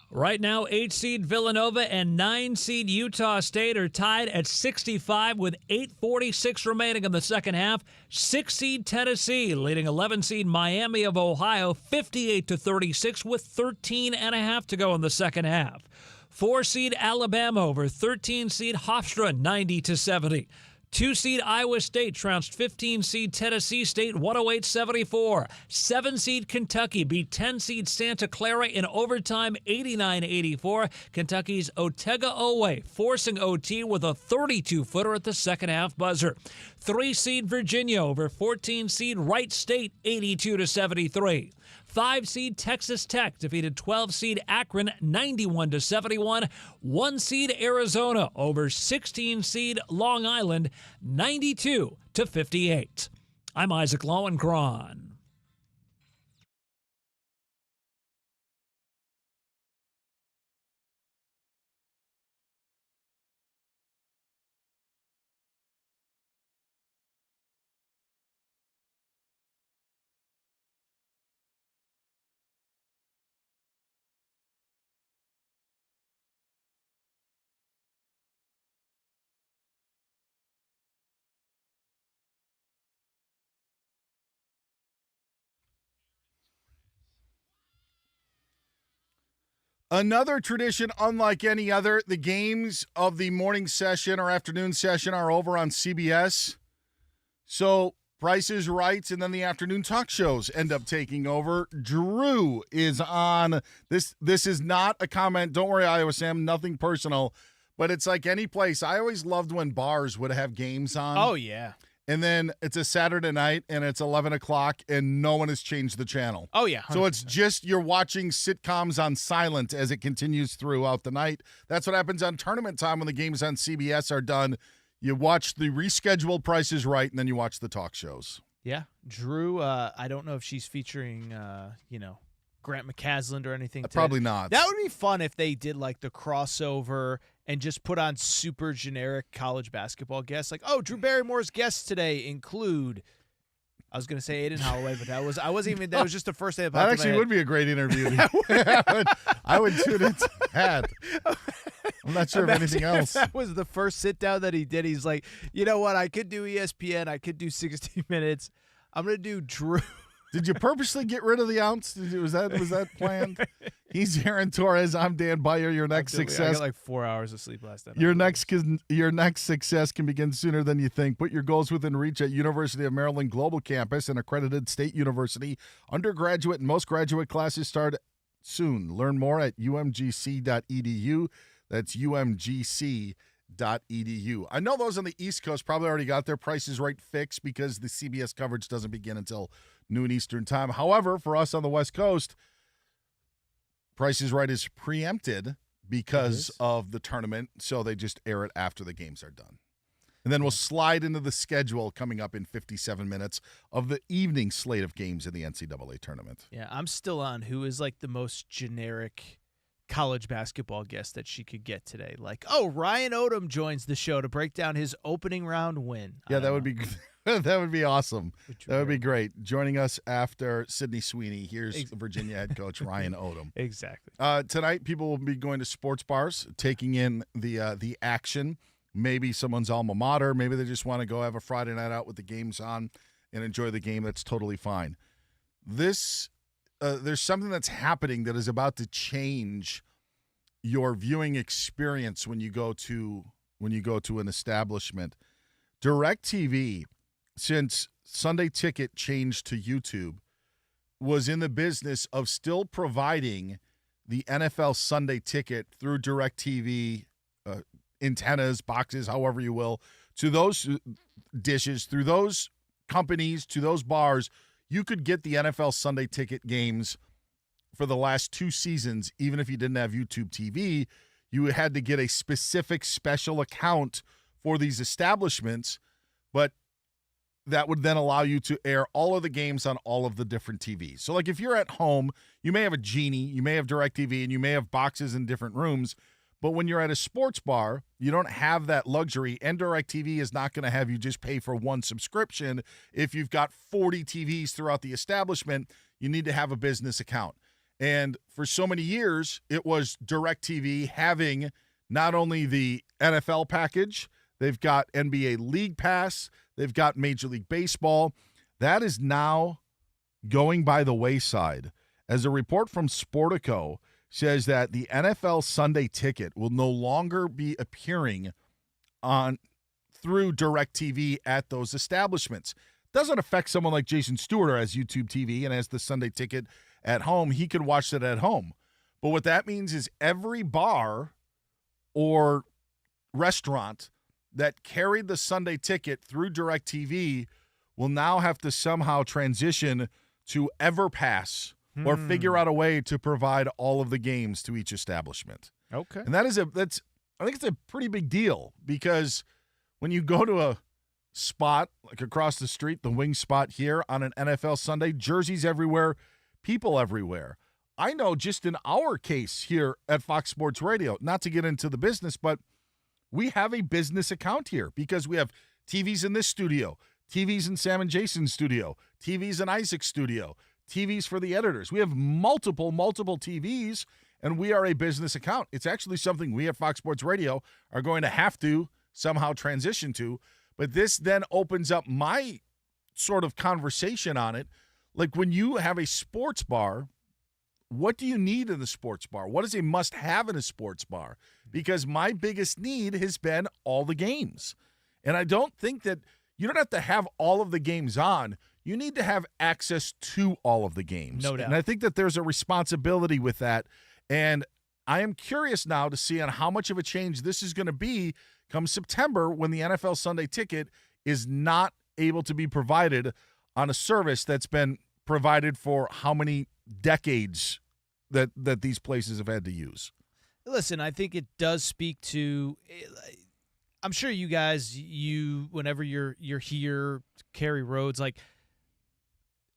Right now, 8-seed Villanova and 9-seed Utah State are tied at 65 with 8:46 remaining in the second half. 6-seed Tennessee leading 11-seed Miami of Ohio 58-36 with 13 and a half to go in the second half. 4-seed Alabama over 13-seed Hofstra 90-70. 2-seed Iowa State trounced 15-seed Tennessee State 108-74. 7-seed Kentucky beat 10-seed Santa Clara in overtime 89-84. Kentucky's Otega Owe forcing OT with a 32-footer at the second half buzzer. 3-seed Virginia over 14-seed Wright State 82-73. 5-seed Texas Tech defeated 12-seed Akron 91-71. 1-seed Arizona over 16-seed Long Island 92-58. I'm Isaac Lowenkron. Another tradition unlike any other, the games of the morning session or afternoon session are over on CBS. So Price is Right and then the afternoon talk shows end up taking over. Drew is on. This is not a comment. Don't worry, Iowa Sam, nothing personal. But it's like any place. I always loved when bars would have games on. Oh, yeah. And then it's a Saturday night, and it's 11 o'clock, and no one has changed the channel. Oh, yeah. 100%. So it's just you're watching sitcoms on silent as it continues throughout the night. That's what happens on tournament time when the games on CBS are done. You watch the rescheduled Price is Right, and then you watch the talk shows. Yeah. Drew, I don't know if she's featuring, Grant McCasland or anything. Probably not. That would be fun if they did like the crossover and just put on super generic college basketball guests. Like, oh, Drew Barrymore's guests today include, I was going to say Aiden Holloway, but that was just the first thing that actually would be a great interview. I would tune into that. I'm not sure of anything else. That was the first sit down that he did. He's like, you know what? I could do ESPN. I could do 60 Minutes. I'm going to do Drew. Did you purposely get rid of the ounce? Was that planned? He's Aaron Torres. I'm Dan Beyer. Your next success. I got like 4 hours of sleep last night. Your next success can begin sooner than you think. Put your goals within reach at University of Maryland Global Campus, an accredited state university. Undergraduate and most graduate classes start soon. Learn more at umgc.edu. That's umgc.edu. I know those on the East Coast probably already got their prices right fixed because the CBS coverage doesn't begin until noon Eastern time. However, for us on the West Coast, Price is Right is preempted because of the tournament, so they just air it after the games are done. And then we'll slide into the schedule coming up in 57 minutes of the evening slate of games in the NCAA tournament. Yeah, I'm still on who is like the most generic college basketball guest that she could get today. Like, oh, Ryan Odom joins the show to break down his opening round win. Yeah, that would be that would be awesome. That would be great. Joining us after Sydney Sweeney, here's Virginia head coach Ryan Odom. Exactly. Tonight, people will be going to sports bars, taking in the action. Maybe someone's alma mater. Maybe they just want to go have a Friday night out with the games on and enjoy the game. That's totally fine. There's something that's happening that is about to change your viewing experience when you go to an establishment. DirecTV, since Sunday Ticket changed to YouTube, was in the business of still providing the NFL Sunday Ticket through DirecTV antennas, boxes, however you will, to those dishes, through those companies, to those bars. You could get the NFL Sunday Ticket games for the last 2 seasons, even if you didn't have YouTube TV. You had to get a specific special account for these establishments, but that would then allow you to air all of the games on all of the different TVs. So like if you're at home, you may have a Genie, you may have DirecTV, and you may have boxes in different rooms, but when you're at a sports bar, you don't have that luxury, and DirecTV is not going to have you just pay for one subscription. If you've got 40 TVs throughout the establishment, you need to have a business account. And for so many years, it was DirecTV having not only the NFL package, they've got NBA League Pass, they've got Major League Baseball. That is now going by the wayside, as a report from Sportico says that the NFL Sunday Ticket will no longer be appearing through DirecTV at those establishments. Doesn't affect someone like Jason Stewart, who has YouTube TV and has the Sunday Ticket at home. He could watch it at home. But what that means is every bar or restaurant that carried the Sunday Ticket through DirecTV will now have to somehow transition to EverPass or figure out a way to provide all of the games to each establishment. Okay. And I think it's a pretty big deal, because when you go to a spot like across the street, the wing spot here on an NFL Sunday, jerseys everywhere, people everywhere. I know just in our case here at Fox Sports Radio, not to get into the business, but we have a business account here because we have TVs in this studio, TVs in Sam and Jason's studio, TVs in Isaac's studio, TVs for the editors. We have multiple TVs, and we are a business account. It's actually something we at Fox Sports Radio are going to have to somehow transition to. But this then opens up my sort of conversation on it. Like, when you have a sports bar, what do you need in the sports bar? What is a must-have in a sports bar? Because my biggest need has been all the games. And I don't think that you don't have to have all of the games on. You need to have access to all of the games. No doubt. And I think that there's a responsibility with that. And I am curious now to see on how much of a change this is going to be come September, when the NFL Sunday Ticket is not able to be provided on a service that's been provided for how many decades that these places have had to use. Listen, I think it does speak to, I'm sure you guys, whenever you're here, Kerry Rhodes, like,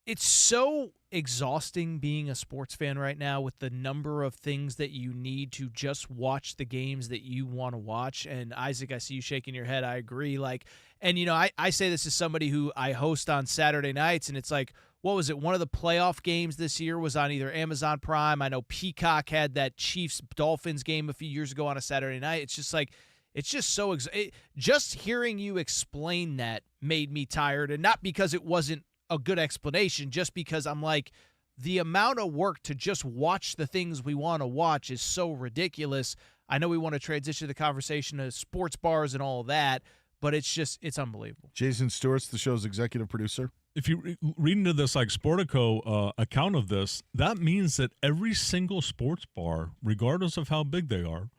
it's so exhausting being a sports fan right now with the number of things that you need to just watch the games that you want to watch. And Isaac, I see you shaking your head. I agree. Like, and I say this as somebody who I host on Saturday nights, and it's like, what was it? One of the playoff games this year was on either Amazon Prime. I know Peacock had that Chiefs-Dolphins game a few years ago on a Saturday night. It's just like, it's just so just hearing you explain that made me tired, and not because it wasn't a good explanation, just because I'm like, the amount of work to just watch the things we want to watch is so ridiculous. I know we want to transition the conversation to sports bars and all that, but it's unbelievable. Jason Stewart's the show's executive producer. If you read into this, like, Sportico account of this, that means that every single sports bar, regardless of how big they are,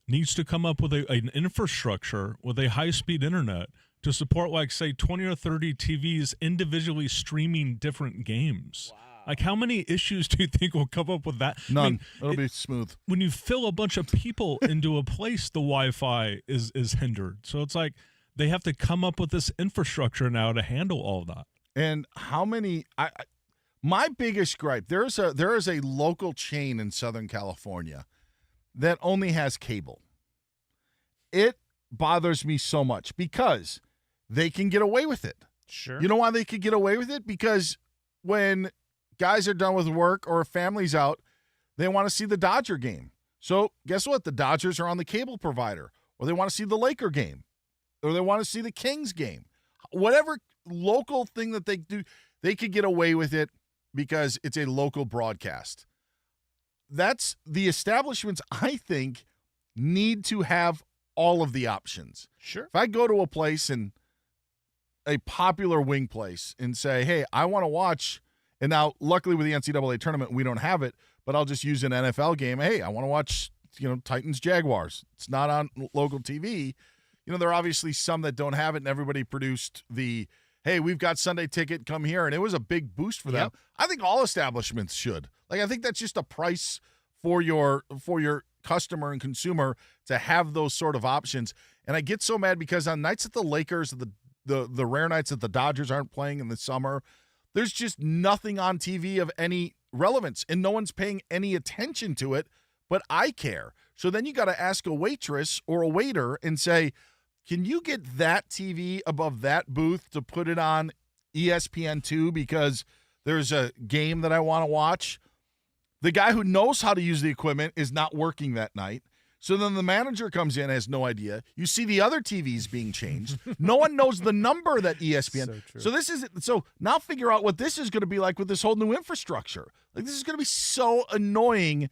needs to come up with an infrastructure with a high-speed internet to support, like, say, 20 or 30 TVs individually streaming different games. Wow. Like, how many issues do you think will come up with that? None. I mean, it'll be smooth. When you fill a bunch of people into a place, the Wi-Fi is hindered. So it's like they have to come up with this infrastructure now to handle all of that. And how many my biggest gripe, there is a local chain in Southern California that only has cable. It bothers me so much because they can get away with it. Sure. You know why they could get away with it? Because when guys are done with work or a family's out, they want to see the Dodger game. So guess what? The Dodgers are on the cable provider, or they want to see the Laker game, or they want to see the Kings game. Whatever local thing that they do, they could get away with it because it's a local broadcast. That's the establishments, I think, need to have all of the options. Sure. If I go to a place, and a popular wing place, and say, hey, I want to watch, and now luckily with the NCAA tournament, we don't have it, but I'll just use an NFL game. Hey, I want to watch, Titans Jaguars. It's not on local TV. There are obviously some that don't have it, and everybody produced the, hey, we've got Sunday Ticket, come here, and it was a big boost for them. Yep. I think all establishments should. Like, I think that's just a price for your customer and consumer to have those sort of options. And I get so mad because on nights that the Lakers, the rare nights that the Dodgers aren't playing in the summer, there's just nothing on TV of any relevance, and no one's paying any attention to it, but I care. So then you got to ask a waitress or a waiter and say, can you get that TV above that booth to put it on ESPN2 because there's a game that I want to watch? The guy who knows how to use the equipment is not working that night. So then the manager comes in, has no idea. You see the other TVs being changed. No one knows the number that ESPN. So now figure out what this is going to be like with this whole new infrastructure. Like, this is going to be so annoying.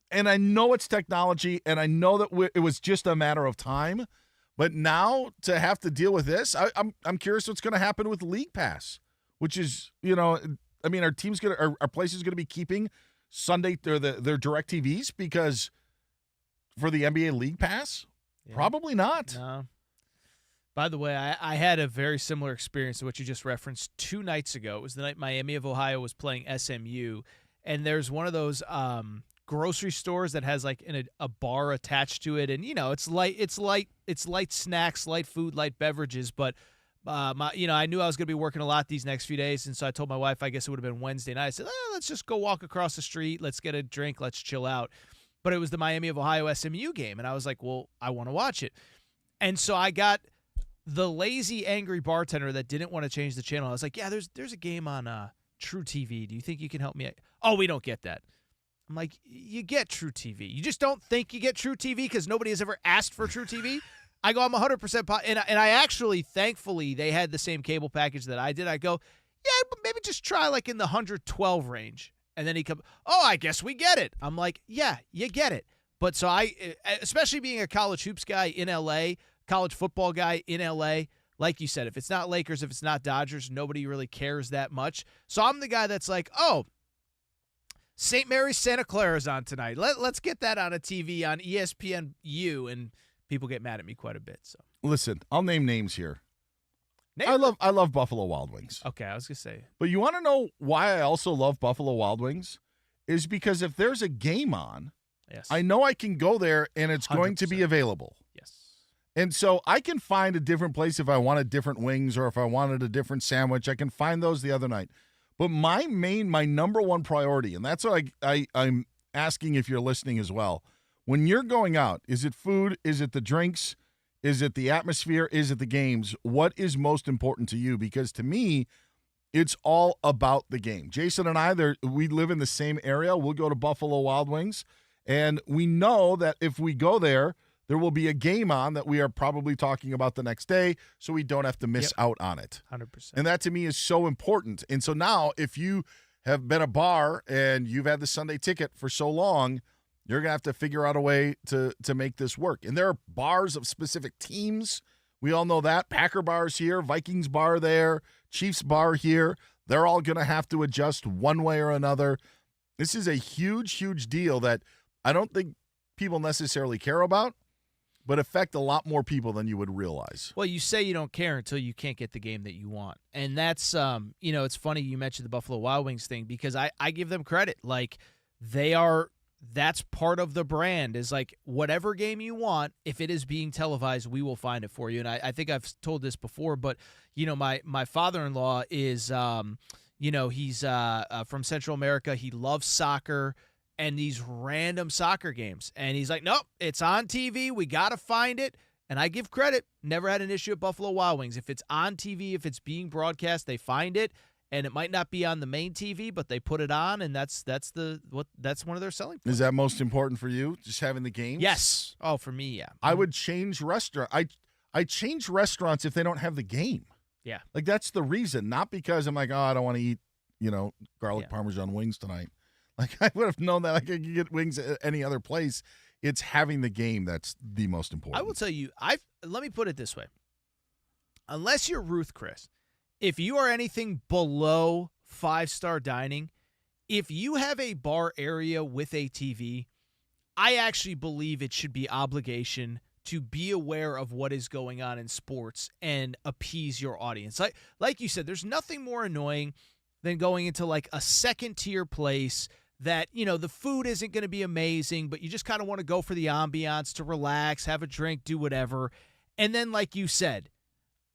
And I know it's technology, and I know that it was just a matter of time. But now to have to deal with this, I'm curious what's going to happen with League Pass, which is, our team's our place is going to be keeping Sunday their direct TVs because for the NBA League Pass, probably not. No. By the way, I had a very similar experience to what you just referenced 2 nights ago. It was the night Miami of Ohio was playing SMU, and there's one of those grocery stores that has like a bar attached to it, and it's light snacks, light food, light beverages, but I knew I was going to be working a lot these next few days, and so I told my wife I guess it would have been Wednesday night. I said, let's just go walk across the street, let's get a drink, let's chill out. But it was the Miami of Ohio SMU game, and I was like, well, I want to watch it. And so I got the lazy, angry bartender that didn't want to change the channel. I was like, yeah, there's a game on True TV. Do you think you can help me? Oh, we don't get that. I'm like, you get True TV. You just don't think you get True TV because nobody has ever asked for True TV? I go, I'm 100% and I actually, thankfully, they had the same cable package that I did. I go, yeah, but maybe just try like in the 112 range. And then he comes, oh, I guess we get it. I'm like, yeah, you get it. But so especially being a college hoops guy in L.A., college football guy in L.A., like you said, if it's not Lakers, if it's not Dodgers, nobody really cares that much. So I'm the guy that's like, oh, St. Mary's Santa Clara's on tonight. Let's get that on a TV on ESPNU, and people get mad at me quite a bit. So listen, I'll name names here. I love Buffalo Wild Wings. Okay, I was gonna say. But you want to know why I also love Buffalo Wild Wings? Is because if there's a game on, yes, I know I can go there and it's 100%. Going to be available. Yes. And so I can find a different place if I wanted different wings or if I wanted a different sandwich. I can find those the other night. But my number one priority, and that's what I'm asking if you're listening as well, when you're going out, is it food? Is it the drinks? Is it the atmosphere? Is it the games? What is most important to you? Because to me, it's all about the game. Jason and I, we live in the same area. We'll go to Buffalo Wild Wings, and we know that if we go there, there will be a game on that we are probably talking about the next day, so we don't have to miss out on it. 100%. And that to me is so important. And so now if you have been a bar and you've had the Sunday ticket for so long, you're going to have to figure out a way to make this work. And there are bars of specific teams. We all know that. Packer bars here, Vikings bar there, Chiefs bar here. They're all going to have to adjust one way or another. This is a huge, huge deal that I don't think people necessarily care about, but affect a lot more people than you would realize. Well, you say you don't care until you can't get the game that you want. And that's, it's funny you mentioned the Buffalo Wild Wings thing because I give them credit. Like, that's part of the brand is like whatever game you want, if it is being televised, we will find it for you. And I think I've told this before, but, my father-in-law is, he's from Central America. He loves soccer and these random soccer games. And he's like, nope, it's on TV. We got to find it. And I give credit. Never had an issue at Buffalo Wild Wings. If it's on TV, if it's being broadcast, they find it. And it might not be on the main TV, but they put it on, and that's one of their selling points. Is that most important for you, just having the games? Yes. Oh, for me, yeah. I would change restaurant. I change restaurants if they don't have the game. Yeah. Like, that's the reason, not because I'm like, oh, I don't want to eat, garlic Parmesan wings tonight. Like, I would have known that I could get wings at any other place. It's having the game that's the most important. I will tell you, let me put it this way. Unless you're Ruth Chris, if you are anything below 5-star dining, if you have a bar area with a TV, I actually believe it should be obligation to be aware of what is going on in sports and appease your audience. Like you said, there's nothing more annoying than going into like a second-tier place that, the food isn't going to be amazing, but you just kind of want to go for the ambiance, to relax, have a drink, do whatever. And then, like you said,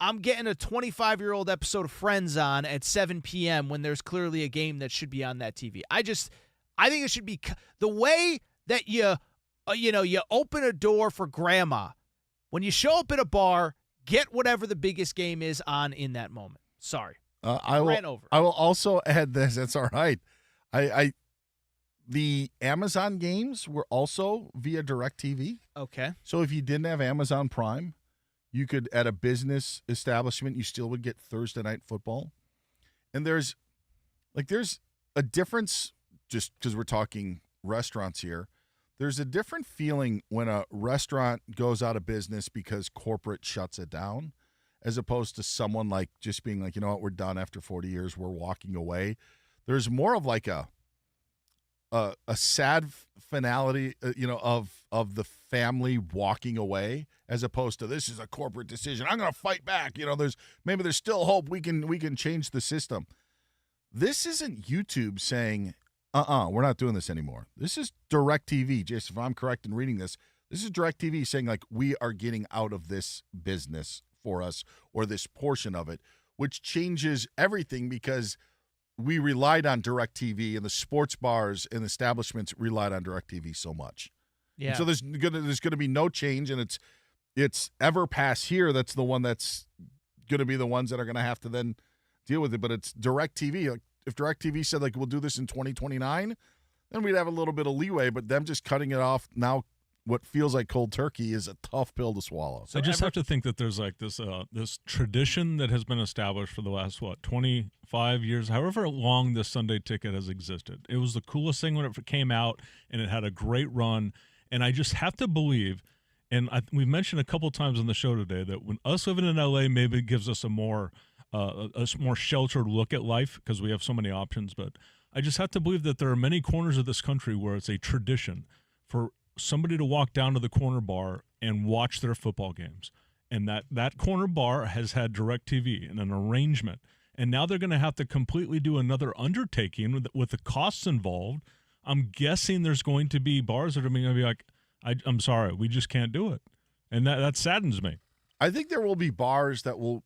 I'm getting a 25-year-old episode of Friends on at 7 p.m. when there's clearly a game that should be on that TV. I think it should be the way that you open a door for grandma. When you show up at a bar, get whatever the biggest game is on in that moment. Sorry. I will also add this. That's all right. The Amazon games were also via DirecTV. Okay. So if you didn't have Amazon Prime, you could, at a business establishment, you still would get Thursday Night Football. And there's a difference, just because we're talking restaurants here. There's a different feeling when a restaurant goes out of business because corporate shuts it down, as opposed to someone like just being like, you know what, we're done after 40 years, we're walking away. There's more of like a sad finality, of the family walking away, as opposed to this is a corporate decision. I'm going to fight back. There's still hope we can change the system. This isn't YouTube saying, we're not doing this anymore. This is DirecTV. Just if I'm correct in reading this, this is DirecTV saying like we are getting out of this business for us, or this portion of it, which changes everything because we relied on DirecTV, and the sports bars and establishments relied on DirecTV so much. Yeah. And so there's gonna be no change, and it's EverPass here that's the one that's gonna be the ones that are gonna have to then deal with it. But it's DirecTV. Like, if DirecTV said like we'll do this in 2029, then we'd have a little bit of leeway. But them just cutting it off now, what feels like cold turkey, is a tough pill to swallow. So I just have to think that there's like this tradition that has been established for the last 25 years, however long this Sunday ticket has existed. It was the coolest thing when it came out, and it had a great run. And I just have to believe, and we've mentioned a couple times on the show today, that when us living in LA maybe gives us a more sheltered look at life because we have so many options. But I just have to believe that there are many corners of this country where it's a tradition for somebody to walk down to the corner bar and watch their football games. And that corner bar has had DirecTV and an arrangement. And now they're going to have to completely do another undertaking with the costs involved. I'm guessing there's going to be bars that are going to be like, I'm sorry, we just can't do it. And that saddens me. I think there will be bars that will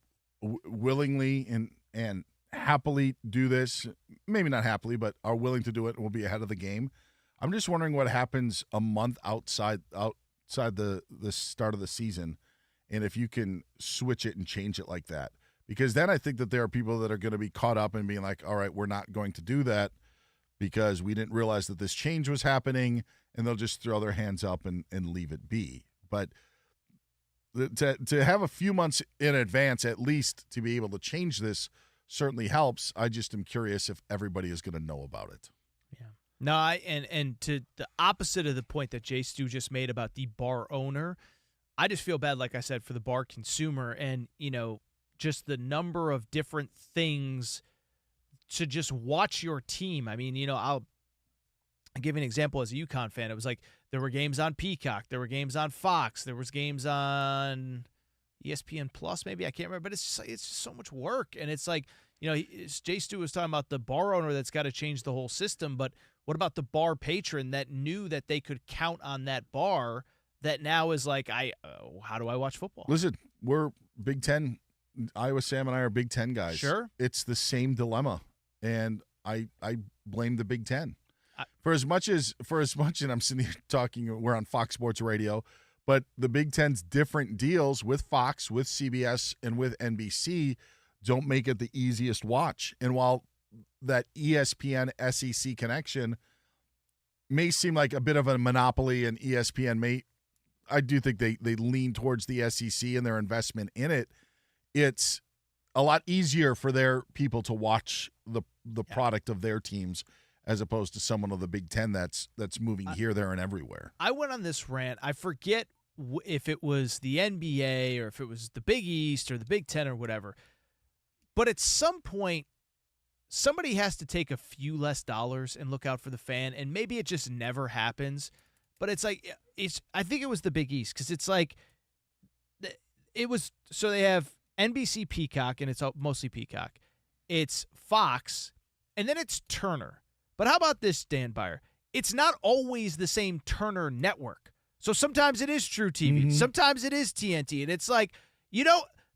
willingly and happily do this. Maybe not happily, but are willing to do it and will be ahead of the game. I'm just wondering what happens a month outside the start of the season, and if you can switch it and change it like that. Because then I think that there are people that are going to be caught up and being like, all right, we're not going to do that because we didn't realize that this change was happening, and they'll just throw their hands up and leave it be. But to have a few months in advance, at least, to be able to change this certainly helps. I just am curious if everybody is going to know about it. No, and to the opposite of the point that Jay Stu just made about the bar owner, I just feel bad, like I said, for the bar consumer, and just the number of different things to just watch your team. I mean, I'll give you an example as a UConn fan. It was like there were games on Peacock, there were games on Fox, there was games on ESPN Plus, maybe, I can't remember, but it's just so much work, and it's like, Jay Stu was talking about the bar owner that's got to change the whole system, but what about the bar patron that knew that they could count on that bar that now is like, how do I watch football? Listen, we're Big Ten. Iowa Sam and I are Big Ten guys. Sure. It's the same dilemma, and I blame the Big Ten. For as much, and I'm sitting here talking, we're on Fox Sports Radio, but the Big Ten's different deals with Fox, with CBS, and with NBC don't make it the easiest watch. And while that ESPN SEC connection may seem like a bit of a monopoly, and ESPN I do think they lean towards the SEC and their investment in it. It's a lot easier for their people to watch the product of their teams, as opposed to someone of the Big Ten that's moving here, there, and everywhere. I went on this rant. I forget if it was the NBA or if it was the Big East or the Big Ten or whatever. But at some point, somebody has to take a few less dollars and look out for the fan, and maybe it just never happens. But it's like, I think it was the Big East, because it's like, it was, so they have NBC Peacock, and it's mostly Peacock. It's Fox, and then it's Turner. But how about this, Dan Beyer? It's not always the same Turner network. So sometimes it is True TV. Sometimes it is TNT. And it's like,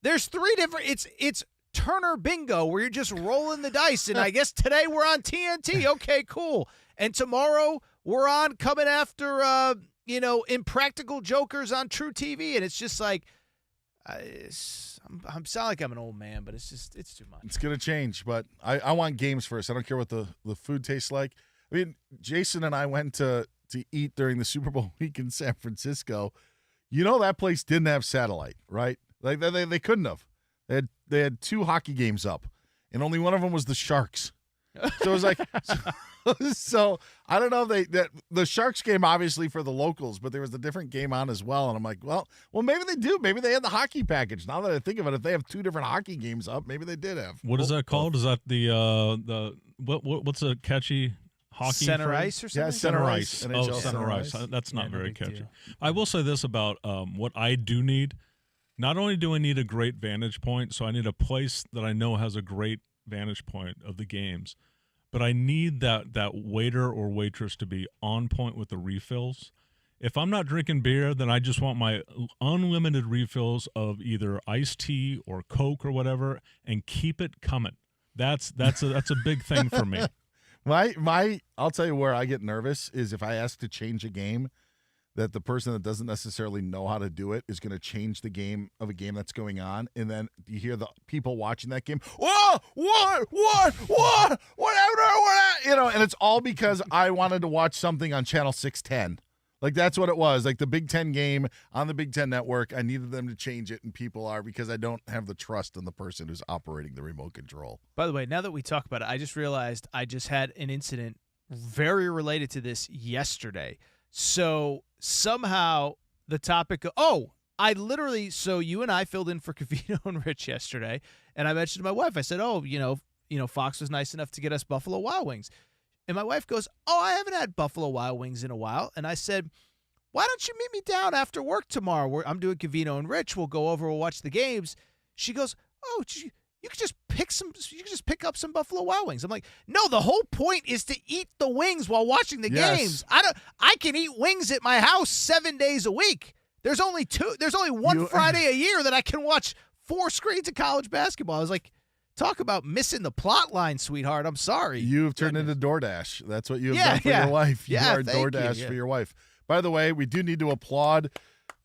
there's three different, it's Turner bingo where you're just rolling the dice. And I guess today we're on TNT. Okay, cool. And tomorrow we're on coming after, Impractical Jokers on True TV. And it's just like, I'm sound like I'm an old man, but it's too much. It's going to change, but I want games first. I don't care what the food tastes like. I mean, Jason and I went to eat during the Super Bowl week in San Francisco. You know that place didn't have satellite, right? Like they couldn't have. They had 2 hockey games up, and only one of them was the Sharks. So it was like, so I don't know if the Sharks game obviously for the locals, but there was a different game on as well. And I'm like, well, maybe they do. Maybe they had the hockey package. Now that I think of it, if they have 2 different hockey games up, maybe they did have. What is that called? Is that what's a catchy hockey center phrase? ice or something? Yeah, Center ice. NHL Oh, center ice. That's not very big catchy. deal. I will say this about what I do need. Not only do I need a great vantage point, so I need a place that I know has a great vantage point of the games, but I need that waiter or waitress to be on point with the refills. If I'm not drinking beer, then I just want my unlimited refills of either iced tea or Coke or whatever, and keep it coming. That's a big thing for me. I'll tell you where I get nervous is if I ask to change a game, that the person that doesn't necessarily know how to do it is going to change the game of a game that's going on, and then you hear the people watching that game, whoa, what, whatever, and it's all because I wanted to watch something on channel 610. Like, that's what it was. Like, the Big Ten game on the Big Ten Network, I needed them to change it, and people are, because I don't have the trust in the person who's operating the remote control. By the way, now that we talk about it, I just realized I just had an incident very related to this yesterday. So somehow the topic so you and I filled in for Covino and Rich yesterday, and I mentioned to my wife, I said, Fox was nice enough to get us Buffalo Wild Wings. And my wife goes, I haven't had Buffalo Wild Wings in a while. And I said, why don't you meet me down after work tomorrow? I'm doing Covino and Rich. We'll go over, we'll watch the games. She goes, you could just pick up some Buffalo Wild Wings. I'm like, no, the whole point is to eat the wings while watching the games. I can eat wings at my house 7 days a week. There's only one Friday a year that I can watch 4 screens of college basketball. I was like, talk about missing the plot line, sweetheart. I'm sorry. You've turned into DoorDash. That's what you have done for your wife. You are DoorDash for your wife. By the way, we do need to applaud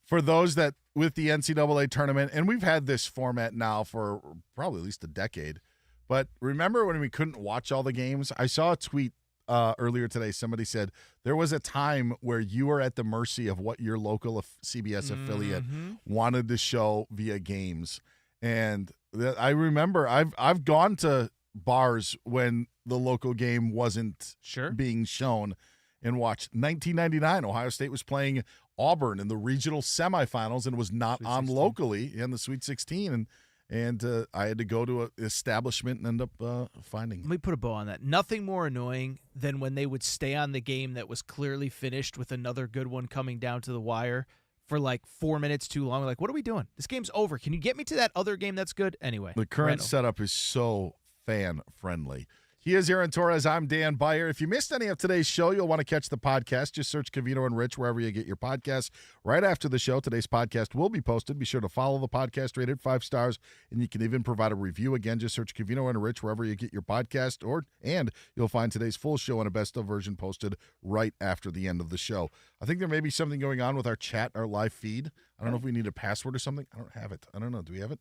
for those that with the NCAA tournament, and we've had this format now for probably at least a decade. But remember when we couldn't watch all the games? I saw a tweet earlier today. Somebody said there was a time where you were at the mercy of what your local CBS affiliate wanted to show via games. And I remember I've gone to bars when the local game wasn't being shown and watched. 1999, Ohio State was playing Auburn in the regional semifinals and was not on locally in the Sweet 16, and I had to go to an establishment and end up finding. Let me put a bow on that. Nothing more annoying than when they would stay on the game that was clearly finished with another good one coming down to the wire for like 4 minutes too long. Like, what are we doing? This game's over. Can you get me to that other game that's good? Anyway. The current setup is so fan-friendly. He is Aaron Torres. I'm Dan Beyer. If you missed any of today's show, you'll want to catch the podcast. Just search Covino and Rich wherever you get your podcasts. Right after the show, today's podcast will be posted. Be sure to follow the podcast, rate it 5 stars, and you can even provide a review. Again, just search Covino and Rich wherever you get your podcast, and you'll find today's full show and a best-of version posted right after the end of the show. I think there may be something going on with our chat, our live feed. I don't know if we need a password or something. I don't have it. I don't know. Do we have it?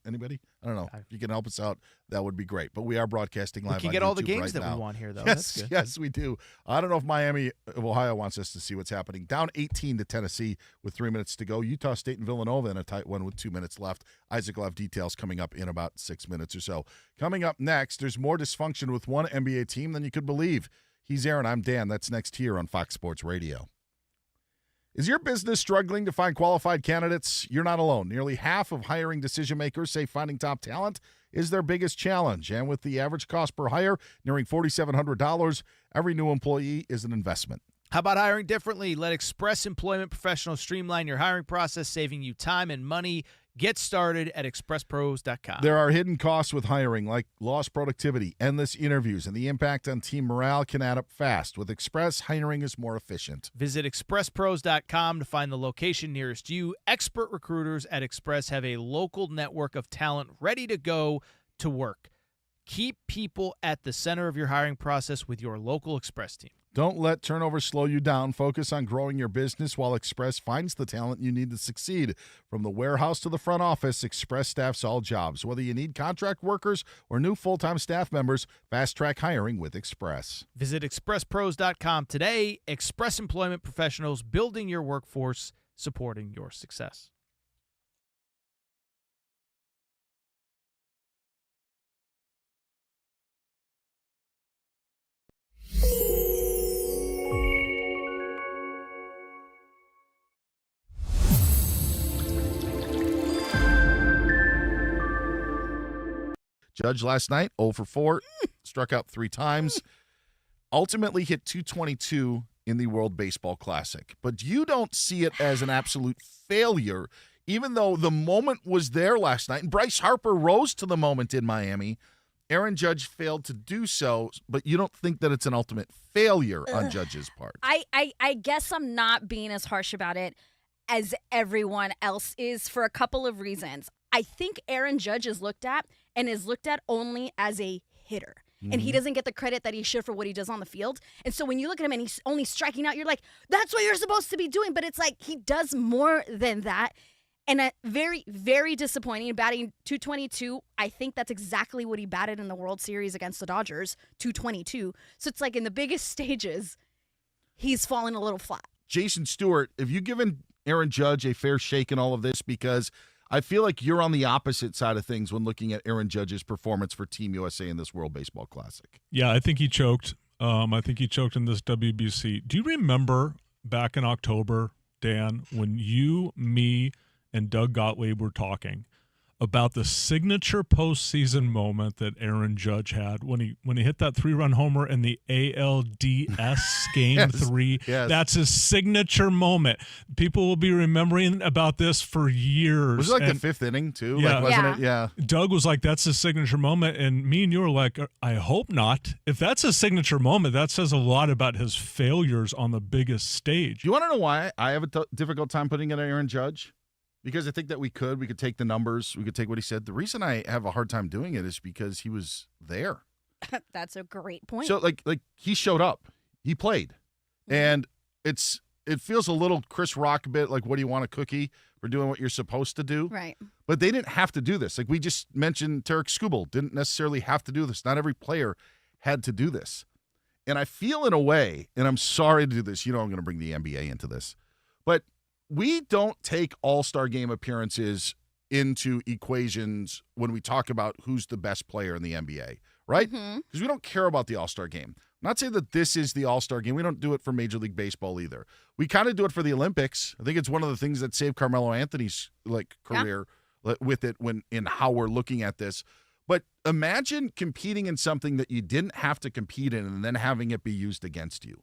Anybody? I don't know. If you can help us out, that would be great. But we are broadcasting live on YouTube. We can get all the games right that now. we want here, though. Yes, That's good. yes, we do. I don't know if Miami of Ohio wants us to see what's happening. Down 18 to Tennessee with 3 minutes to go. Utah State and Villanova in a tight one with 2 minutes left. Isaac will have details coming up in about 6 minutes or so. Coming up next, there's more dysfunction with one NBA team than you could believe. He's Aaron. I'm Dan. That's next here on Fox Sports Radio. Is your business struggling to find qualified candidates? You're not alone. Nearly half of hiring decision makers say finding top talent is their biggest challenge. And with the average cost per hire nearing $4,700, every new employee is an investment. How about hiring differently? Let Express Employment Professionals streamline your hiring process, saving you time and money. Get started at expresspros.com. There are hidden costs with hiring, like lost productivity, endless interviews, and the impact on team morale can add up fast. With Express, hiring is more efficient. Visit expresspros.com to find the location nearest you. Expert recruiters at Express have a local network of talent ready to go to work. Keep people at the center of your hiring process with your local Express team. Don't let turnover slow you down. Focus on growing your business while Express finds the talent you need to succeed. From the warehouse to the front office, Express staffs all jobs. Whether you need contract workers or new full-time staff members, fast-track hiring with Express. Visit expresspros.com today. Express Employment Professionals, building your workforce, supporting your success. Judge last night, 0 for 4, struck out 3 times, ultimately hit .222 in the World Baseball Classic. But you don't see it as an absolute failure, even though the moment was there last night. And Bryce Harper rose to the moment in Miami. Aaron Judge failed to do so, but you don't think that it's an ultimate failure on Judge's part. I guess I'm not being as harsh about it as everyone else is for a couple of reasons. I think Aaron Judge is looked at only as a hitter. And he doesn't get the credit that he should for what he does on the field. And so when you look at him and he's only striking out, you're like, that's what you're supposed to be doing. But it's like he does more than that. And very, very disappointing. Batting .222, I think that's exactly what he batted in the World Series against the Dodgers, .222. So it's like in the biggest stages, he's fallen a little flat. Jason Stewart, have you given Aaron Judge a fair shake in all of this? Because I feel like you're on the opposite side of things when looking at Aaron Judge's performance for Team USA in this World Baseball Classic. Yeah, I think he choked. I think he choked in this WBC. Do you remember back in October, Dan, when you, me, and Doug Gottlieb were talking about the signature postseason moment that Aaron Judge had when he hit that 3-run homer in the ALDS Game 3. Yes. That's his signature moment. People will be remembering about this for years. Was it like the 5th inning, too? Yeah. Like, wasn't it? Yeah. Doug was like, that's his signature moment. And me and you were like, I hope not. If that's his signature moment, that says a lot about his failures on the biggest stage. You want to know why I have a difficult time putting it on Aaron Judge? Because I think that we could take the numbers, we could take what he said. The reason I have a hard time doing it is because he was there. That's a great point. So like he showed up, he played, and it feels a little Chris Rock a bit like, what do you want, a cookie for doing what you're supposed to do? Right. But they didn't have to do this. Like we just mentioned, Tarek Skubal didn't necessarily have to do this. Not every player had to do this. And I feel in a way, and I'm sorry to do this, I'm going to bring the NBA into this, but we don't take all-star game appearances into equations when we talk about who's the best player in the NBA, right? Because we don't care about the all-star game. I'm not saying that this is the all-star game. We don't do it for Major League Baseball either. We kind of do it for the Olympics. I think it's one of the things that saved Carmelo Anthony's career with it in how we're looking at this. But imagine competing in something that you didn't have to compete in and then having it be used against you.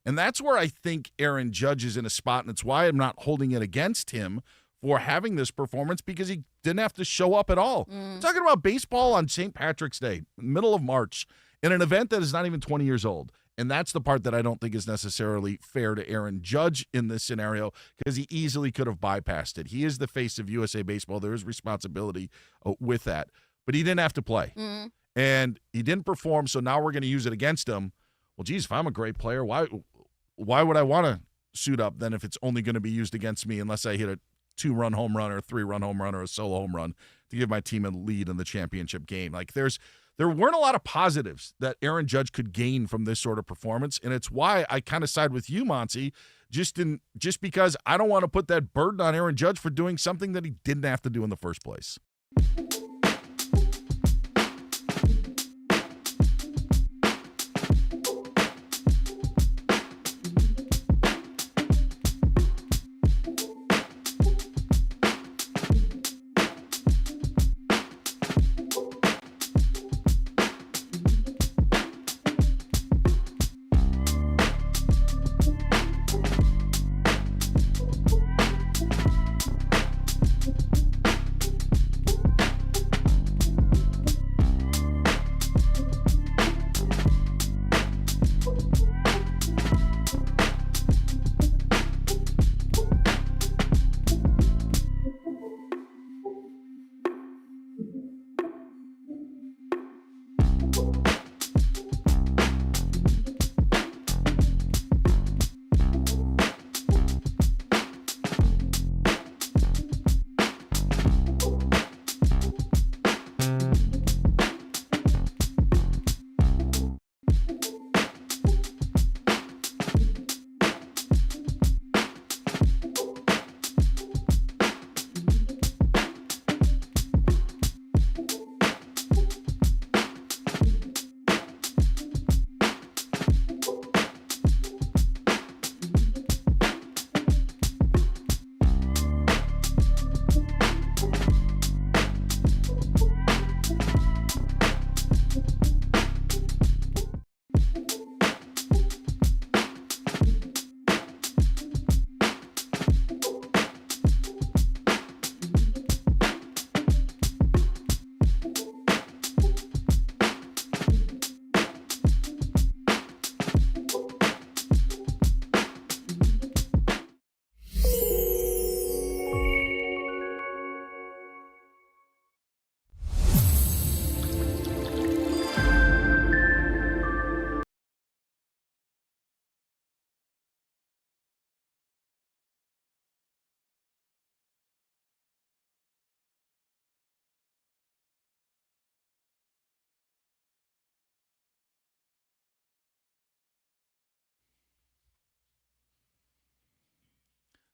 And that's where I think Aaron Judge is in a spot, and it's why I'm not holding it against him for having this performance, because he didn't have to show up at all. I'm talking about baseball on St. Patrick's Day, middle of March, in an event that is not even 20 years old. And that's the part that I don't think is necessarily fair to Aaron Judge in this scenario, because he easily could have bypassed it. He is the face of USA Baseball. There is responsibility with that. But he didn't have to play. And he didn't perform, so now we're going to use it against him. Well, geez, if I'm a great player, why would I want to suit up then if it's only going to be used against me unless I hit a 2-run home run or a 3-run home run or a solo home run to give my team a lead in the championship game? Like there weren't a lot of positives that Aaron Judge could gain from this sort of performance, and it's why I kind of side with you, Monty, just because I don't want to put that burden on Aaron Judge for doing something that he didn't have to do in the first place.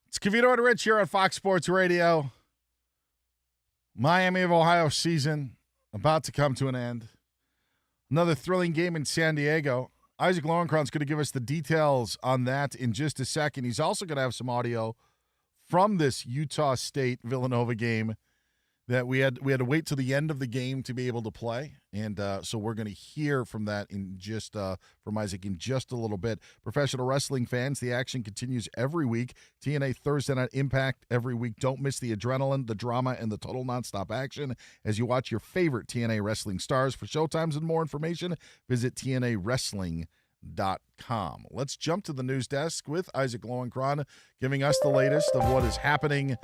It's Covino Rich here on Fox Sports Radio. Miami of Ohio season about to come to an end. Another thrilling game in San Diego. Isaac Lowenkron's going to give us the details on that in just a second. He's also going to have some audio from this Utah State-Villanova game that we had to wait till the end of the game to be able to play. And so we're going to hear from that from Isaac in just a little bit. Professional wrestling fans, the action continues every week. TNA Thursday Night Impact every week. Don't miss the adrenaline, the drama, and the total nonstop action as you watch your favorite TNA wrestling stars. For showtimes and more information, visit TNAWrestling.com. Let's jump to the news desk with Isaac Lowenkron giving us the latest of what is happening,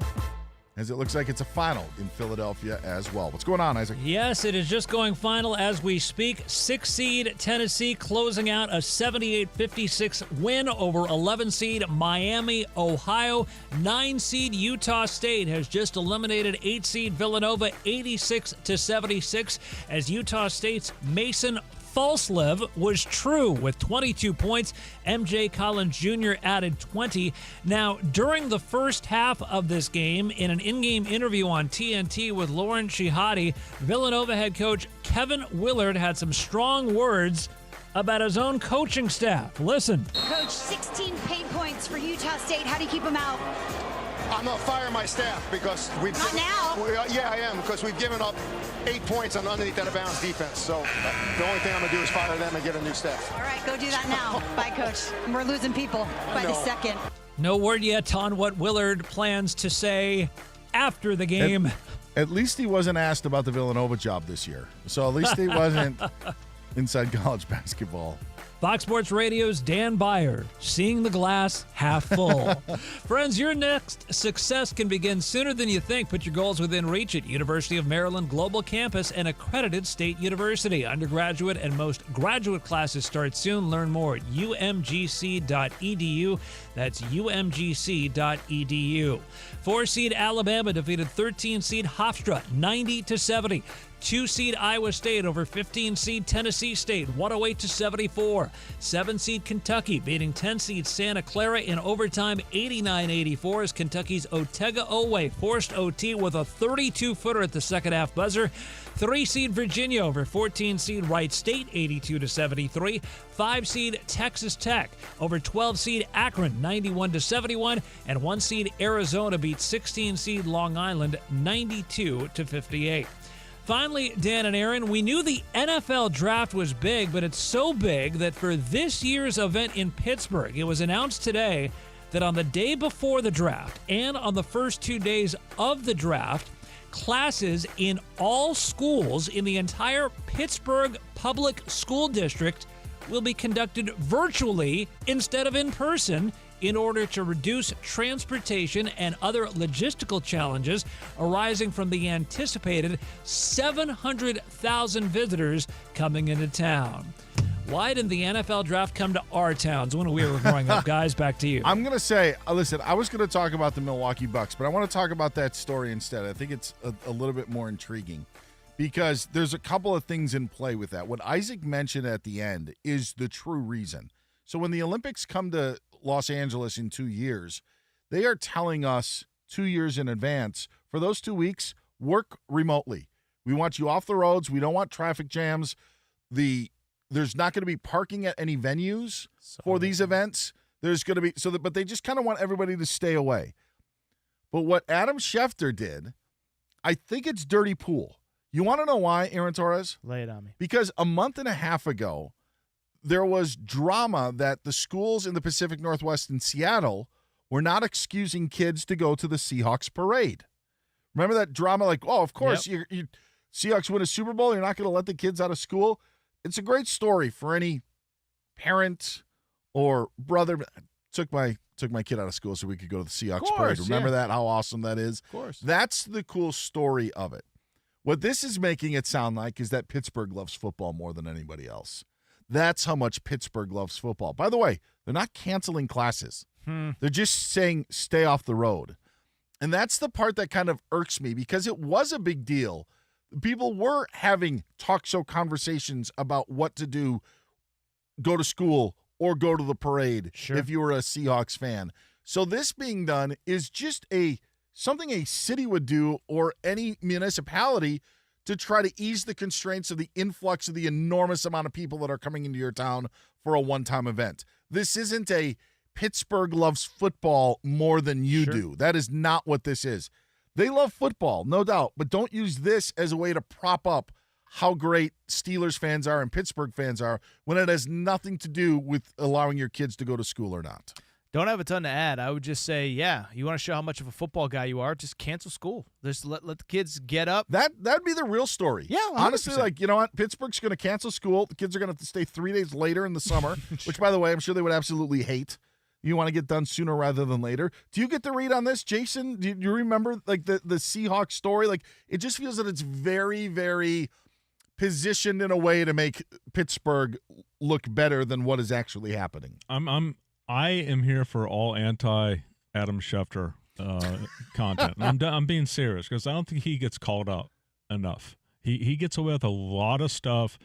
as it looks like it's a final in Philadelphia as well. What's going on, Isaac? Yes, it is just going final as we speak. 6-seed Tennessee closing out a 78-56 win over 11-seed Miami, Ohio. 9-seed Utah State has just eliminated 8-seed Villanova 86-76 as Utah State's Mason Falslev was true with 22 points. MJ Collins Jr. added 20. Now, during the first half of this game, in an in-game interview on TNT with Lauren Shihadi, Villanova head coach Kevin Willard had some strong words about his own coaching staff. Listen. Coach, 16 paid points for Utah State. How do you keep them out? I'm going to fire my staff because we've... Not now. Yeah, I am, because we've given up 8 points on underneath that out-of-bounds defense. So the only thing I'm going to do is fire them and get a new staff. All right, go do that now. Bye, Coach. We're losing people by the second. No word yet on what Willard plans to say after the game. At least he wasn't asked about the Villanova job this year. So at least he wasn't inside college basketball. Fox Sports Radio's Dan Beyer, seeing the glass half full. Friends, your next success can begin sooner than you think. Put your goals within reach at University of Maryland Global Campus, an accredited state university. Undergraduate and most graduate classes start soon. Learn more at umgc.edu. That's umgc.edu. 4-seed Alabama defeated 13-seed Hofstra 90-70. 2-seed Iowa State over 15-seed Tennessee State, 108-74. 7-seed Kentucky beating 10-seed Santa Clara in overtime, 89-84, as Kentucky's Otega Owe forced OT with a 32-footer at the second half buzzer. 3-seed Virginia over 14-seed Wright State, 82-73. 5-seed Texas Tech over 12-seed Akron, 91-71. And 1-seed Arizona beat 16-seed Long Island, 92-58. Finally, Dan and Aaron, we knew the NFL draft was big, but it's so big that for this year's event in Pittsburgh, it was announced today that on the day before the draft and on the first 2 days of the draft, classes in all schools in the entire Pittsburgh Public School District will be conducted virtually instead of in person, in order to reduce transportation and other logistical challenges arising from the anticipated 700,000 visitors coming into town. Why didn't the NFL draft come to our towns when we were growing up? Guys, back to you. I'm going to say, listen, I was going to talk about the Milwaukee Bucks, but I want to talk about that story instead. I think it's a little bit more intriguing because there's a couple of things in play with that. What Isaac mentioned at the end is the true reason. So when the Olympics come to Los Angeles in 2 years, they are telling us 2 years in advance, for those 2 weeks, work remotely. We want you off the roads. We don't want traffic jams. There's not going to be parking at any venues for these events. There's going to be but they just kind of want everybody to stay away. But what Adam Schefter did, I think it's dirty pool. You want to know why, Aaron Torres? Lay it on me. Because a month and a half ago, there was drama that the schools in the Pacific Northwest in Seattle were not excusing kids to go to the Seahawks parade. Remember that drama? Like, oh, of course, you Seahawks win a Super Bowl, you're not going to let the kids out of school. It's a great story for any parent or brother. Took my kid out of school so we could go to the Seahawks parade. Remember that? How awesome that is? Of course. That's the cool story of it. What this is making it sound like is that Pittsburgh loves football more than anybody else. That's how much Pittsburgh loves football. By the way, they're not canceling classes. They're just saying stay off the road. And that's the part that kind of irks me because it was a big deal. People were having talk show conversations about what to do, go to school or go to the parade if you were a Seahawks fan. So this being done is just something a city would do or any municipality to try to ease the constraints of the influx of the enormous amount of people that are coming into your town for a one-time event. This isn't a Pittsburgh loves football more than you do. That is not what this is. They love football, no doubt, but don't use this as a way to prop up how great Steelers fans are and Pittsburgh fans are when it has nothing to do with allowing your kids to go to school or not. Don't have a ton to add. I would just say, yeah, you want to show how much of a football guy you are, just cancel school. Just let the kids get up. That'd be the real story. Yeah, 100%. Honestly, like, you know what? Pittsburgh's going to cancel school. The kids are going to have to stay 3 days later in the summer, which, by the way, I'm sure they would absolutely hate. You want to get done sooner rather than later. Do you get the read on this, Jason? Do you remember, like, the Seahawks story? Like, it just feels that it's very, very positioned in a way to make Pittsburgh look better than what is actually happening. I am here for all anti-Adam Schefter content. I'm being serious because I don't think he gets called out enough. He gets away with a lot of stuff,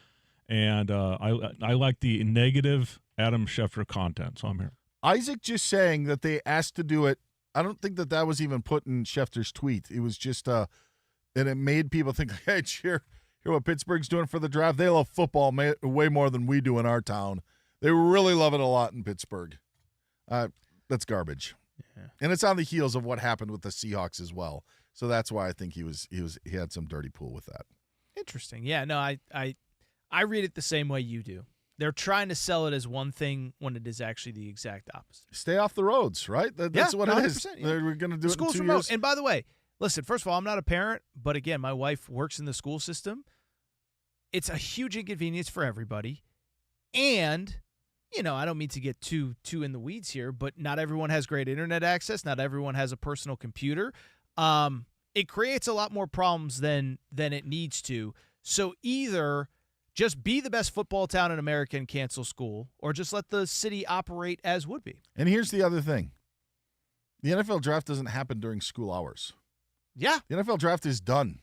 and I like the negative Adam Schefter content, so I'm here. Isaac just saying that they asked to do it, I don't think that was even put in Schefter's tweet. It was just, and it made people think, hey, hear what Pittsburgh's doing for the draft? They love football way more than we do in our town. They really love it a lot in Pittsburgh. That's garbage. Yeah. And it's on the heels of what happened with the Seahawks as well. So that's why I think he had some dirty pool with that. Interesting. Yeah, no, I read it the same way you do. They're trying to sell it as one thing when it is actually the exact opposite. Stay off the roads, right? That's what it is. Yeah. We're going to do Schools it in 2 remote. years. And by the way, listen, first of all, I'm not a parent, but again, my wife works in the school system. It's a huge inconvenience for everybody. And, you know, I don't mean to get too in the weeds here, but not everyone has great internet access. Not everyone has a personal computer. It creates a lot more problems than it needs to. So either just be the best football town in America and cancel school, or just let the city operate as would be. And here's the other thing. The NFL draft doesn't happen during school hours. Yeah. The NFL draft is done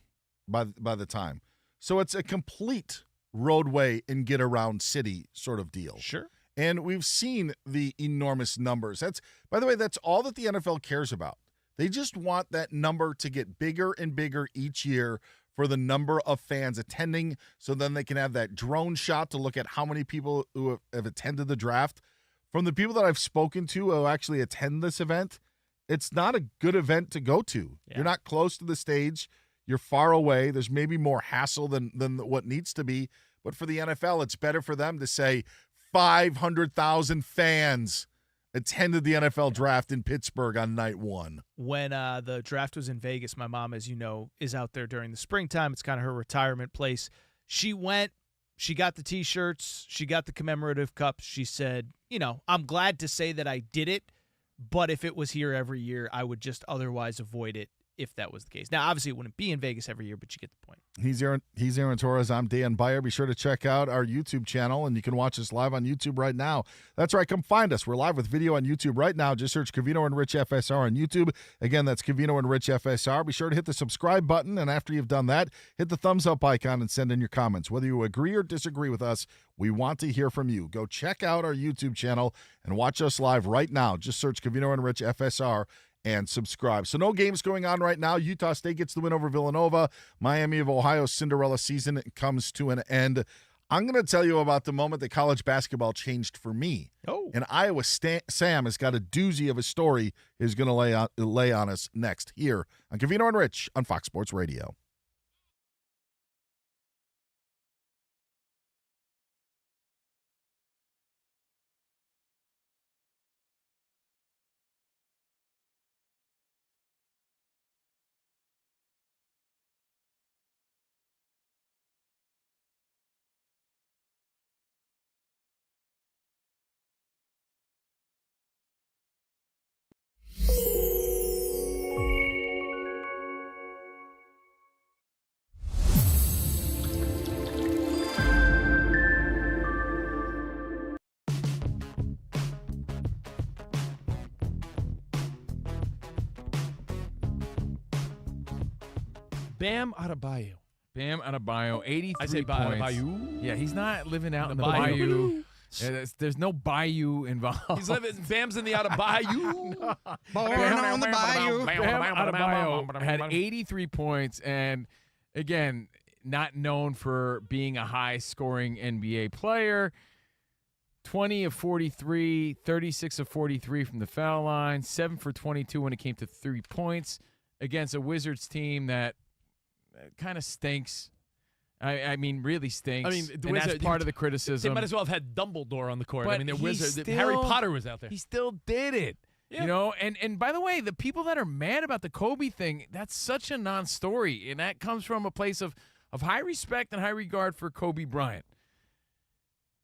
by the time. So it's a complete roadway and get around city sort of deal. Sure. And we've seen the enormous numbers. By the way, that's all that the NFL cares about. They just want that number to get bigger and bigger each year for the number of fans attending, so then they can have that drone shot to look at how many people who have attended the draft. From the people that I've spoken to who actually attend this event, it's not a good event to go to. Yeah. You're not close to the stage. You're far away. There's maybe more hassle than what needs to be. But for the NFL, it's better for them to say 500,000 fans attended the NFL draft in Pittsburgh on night one. When the draft was in Vegas, my mom, as you know, is out there during the springtime. It's kind of her retirement place. She went, she got the T-shirts, she got the commemorative cups. She said, you know, I'm glad to say that I did it, but if it was here every year, I would just otherwise avoid it if that was the case. Now, obviously, it wouldn't be in Vegas every year, but you get the point. He's Aaron Torres. I'm Dan Beyer. Be sure to check out our YouTube channel, and you can watch us live on YouTube right now. That's right. Come find us. We're live with video on YouTube right now. Just search Covino and Rich FSR on YouTube. Again, that's Covino and Rich FSR. Be sure to hit the subscribe button, and after you've done that, hit the thumbs up icon and send in your comments. Whether you agree or disagree with us, we want to hear from you. Go check out our YouTube channel and watch us live right now. Just search Covino and Rich FSR and subscribe. So no games going on right now. Utah State gets the win over Villanova. Miami of Ohio's Cinderella season comes to an end. I'm going to tell you about the moment that college basketball changed for me. Oh. And Iowa Sam has got a doozy of a story he's going to lay on us next here on Covino and Rich on Fox Sports Radio. Bam Adebayo. Bam Adebayo, 83 I say points. Bayou. Yeah, he's not living out in the Bayou. bayou. There's no bayou involved. He's living. Bam's in the out of bayou. Bam on the bayou. Bam out of bayou had 83 points, and again, not known for being a high-scoring NBA player. 20 of 43, 36 of 43 from the foul line, 7 for 22 when it came to 3 points against a Wizards team that kind of stinks. I mean, really stinks. I mean, and that's part of the criticism. They might as well have had Dumbledore on the court. But I mean, they're he wizards. still- Harry Potter was out there. He still did it. Yeah. You know, and by the way, the people that are mad about the Kobe thing, that's such a non-story, and that comes from a place of high respect and high regard for Kobe Bryant.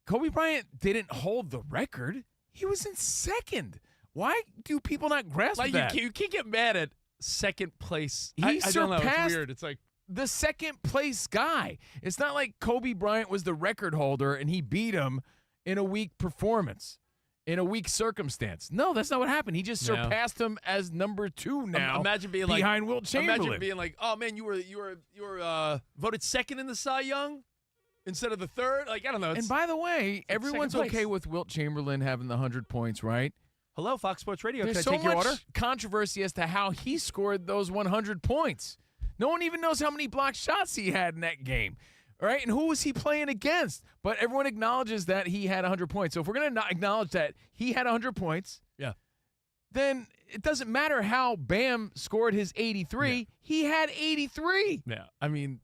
Kobe Bryant didn't hold the record. He was in second. Why do people not grasp Like that? you can't get mad at second place. He I don't know. It's surpassed weird. It's like the second place guy. It's not like Kobe Bryant was the record holder and he beat him in a weak performance, in a weak circumstance. No, that's not what happened. He just No. surpassed him as number 2 now. Imagine being behind like Wilt Chamberlain. Imagine being like, oh man, you were voted second in the Cy Young instead of the third. Like, I don't know. And by the way, like everyone's second place. okay with Wilt Chamberlain having the 100 points, right? Hello, Fox Sports Radio. There's Can so I take your much order? controversy as to how he scored those 100 points. No one even knows how many blocked shots he had in that game, right? And who was he playing against? But everyone acknowledges that he had 100 points. So if we're going to acknowledge that he had 100 points, Yeah. then it doesn't matter how Bam scored his 83. Yeah. He had 83. Yeah. I mean,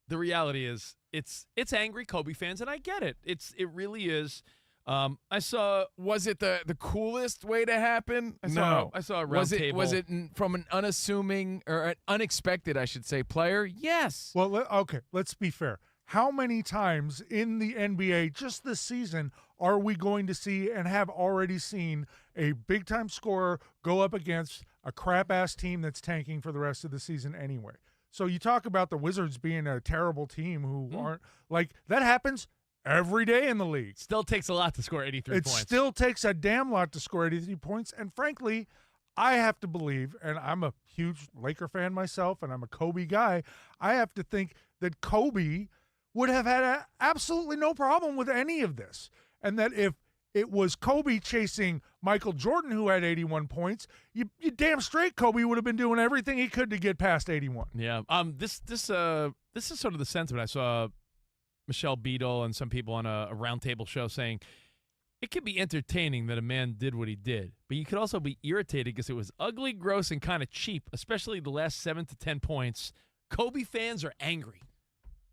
the reality is it's angry Kobe fans, and I get it. It really is. I saw. Was it the coolest way to happen? I saw a round Was table. it from an unassuming or an unexpected, I should say, player? Yes. Well, okay, let's be fair. How many times in the NBA just this season are we going to see and have already seen a big-time scorer go up against a crap-ass team that's tanking for the rest of the season anyway? So you talk about the Wizards being a terrible team who aren't – like, that happens every day in the league. Still takes a lot to score 83 It points. still takes a damn lot to score 83 points. And frankly, I have to believe, and I'm a huge Laker fan myself, and I'm a Kobe guy, I have to think that Kobe would have had absolutely no problem with any of this. And that if it was Kobe chasing Michael Jordan, who had 81 points, you damn straight Kobe would have been doing everything he could to get past 81. Yeah. This is sort of the sentiment. I saw Michelle Beadle and some people on a roundtable show saying it could be entertaining that a man did what he did, but you could also be irritated because it was ugly, gross, and kind of cheap, especially the last 7 to 10 points. Kobe fans are angry.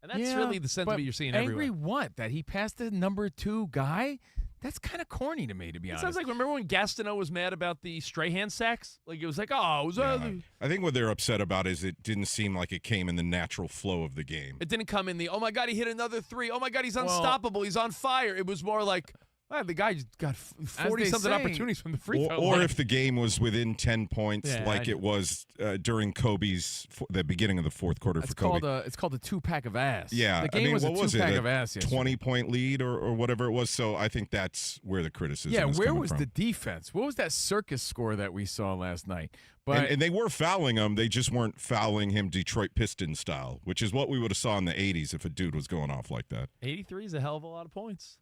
And that's really the sentiment you're seeing angry everywhere. what? That he passed the number 2 guy? That's kind of corny to me, to be It honest. sounds like, remember when Gastineau was mad about the Strahan sacks? Like, it was like, oh, it was ugly. I think what they're upset about is it didn't seem like it came in the natural flow of the game. It didn't come in the, oh, my God, he hit another 3. Oh, my God, he's unstoppable. He's on fire. It was more like, wow, the guy just got 40-something opportunities from the free throw Or line. if the game was within 10 points, Yeah, like it was during the beginning of the fourth quarter for Kobe. It's called a 2-pack of ass. Yeah, The game I mean, was what a was 2-pack it? of ass yesterday. 20-point lead or whatever it was. So I think that's where the criticism Yeah, is where coming was from. the defense? What was that circus score that we saw last night? But And they were fouling him. They just weren't fouling him Detroit Pistons style, which is what we would have saw in the 80s if a dude was going off like that. 83 is a hell of a lot of points.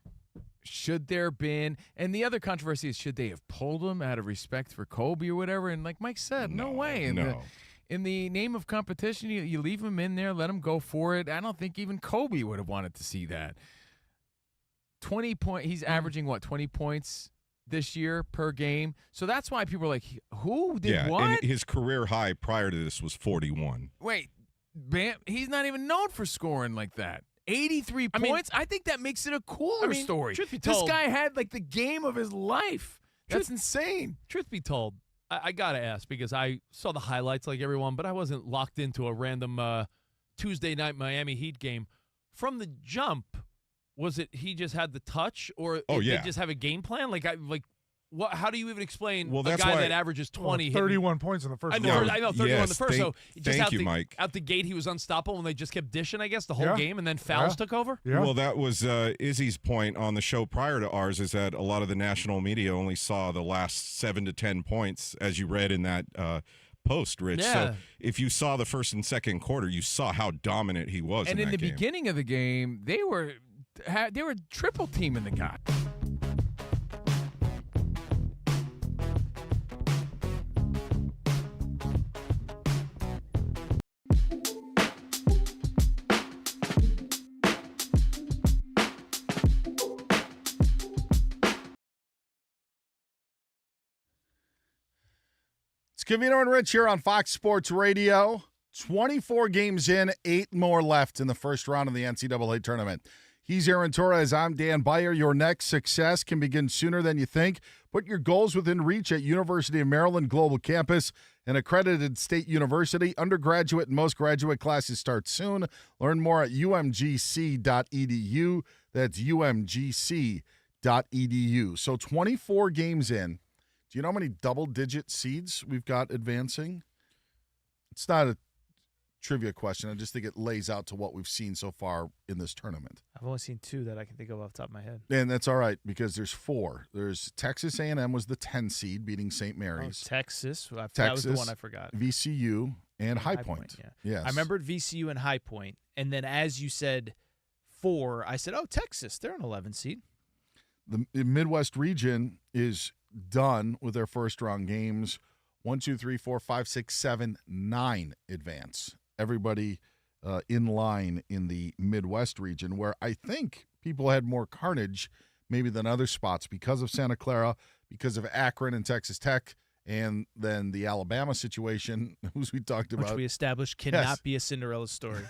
should there been, and the other controversy is, should they have pulled him out of respect for Kobe or whatever? And like Mike said, no way. In the name of competition, you leave him in there, let him go for it. I don't think even Kobe would have wanted to see that. 20 point. He's averaging what, 20 points this year per game. So that's why people are like, who did what? And his career high prior to this was 41. Wait, Bam, he's not even known for scoring like that. 83 points. I think that makes it a cooler story. Truth be This told, guy had like the game of his life. That's insane. Truth be told, I got to ask because I saw the highlights like everyone, but I wasn't locked into a random Tuesday night Miami Heat game. From the jump, was it he just had the touch, or did they just have a game plan? What? How do you even explain a that's guy why- that averages 20? 31 points in the first I know, quarter. I know 31 in the first. So just thank you, Mike. Out the gate, he was unstoppable, and they just kept dishing, I guess, the whole Yeah. game, and then fouls took over? Yeah. Well, that was Izzy's point on the show prior to ours, is that a lot of the national media only saw the last 7 to 10 points, as you read in that post, Rich. Yeah. So if you saw the first and second quarter, you saw how dominant he was And in that the game. beginning of the game, they were triple teaming the guy. Covino and Rich here on Fox Sports Radio. 24 games in, 8 more left in the first round of the NCAA tournament. He's Aaron Torres. I'm Dan Beyer. Your next success can begin sooner than you think. Put your goals within reach at University of Maryland Global Campus, an accredited state university. Undergraduate and most graduate classes start soon. Learn more at umgc.edu. That's umgc.edu. So 24 games in. Do you know how many double-digit seeds we've got advancing? It's not a trivia question. I just think it lays out to what we've seen so far in this tournament. I've only seen 2 that I can think of off the top of my head. And that's all right because there's 4. There's Texas A&M was the 10 seed beating St. Mary's. Texas. That was the one I forgot. VCU and High Point. Yeah. Yes. I remembered VCU and High Point. And then as you said 4, I said, oh, Texas. They're an 11 seed. The Midwest region is done with their first round games. 1, 2, 3, 4, 5, 6, 7, 9 advance. Everybody in line in the Midwest region, where I think people had more carnage maybe than other spots because of Santa Clara, because of Akron and Texas Tech, and then the Alabama situation, who's we talked about. Which we established cannot be a Cinderella story.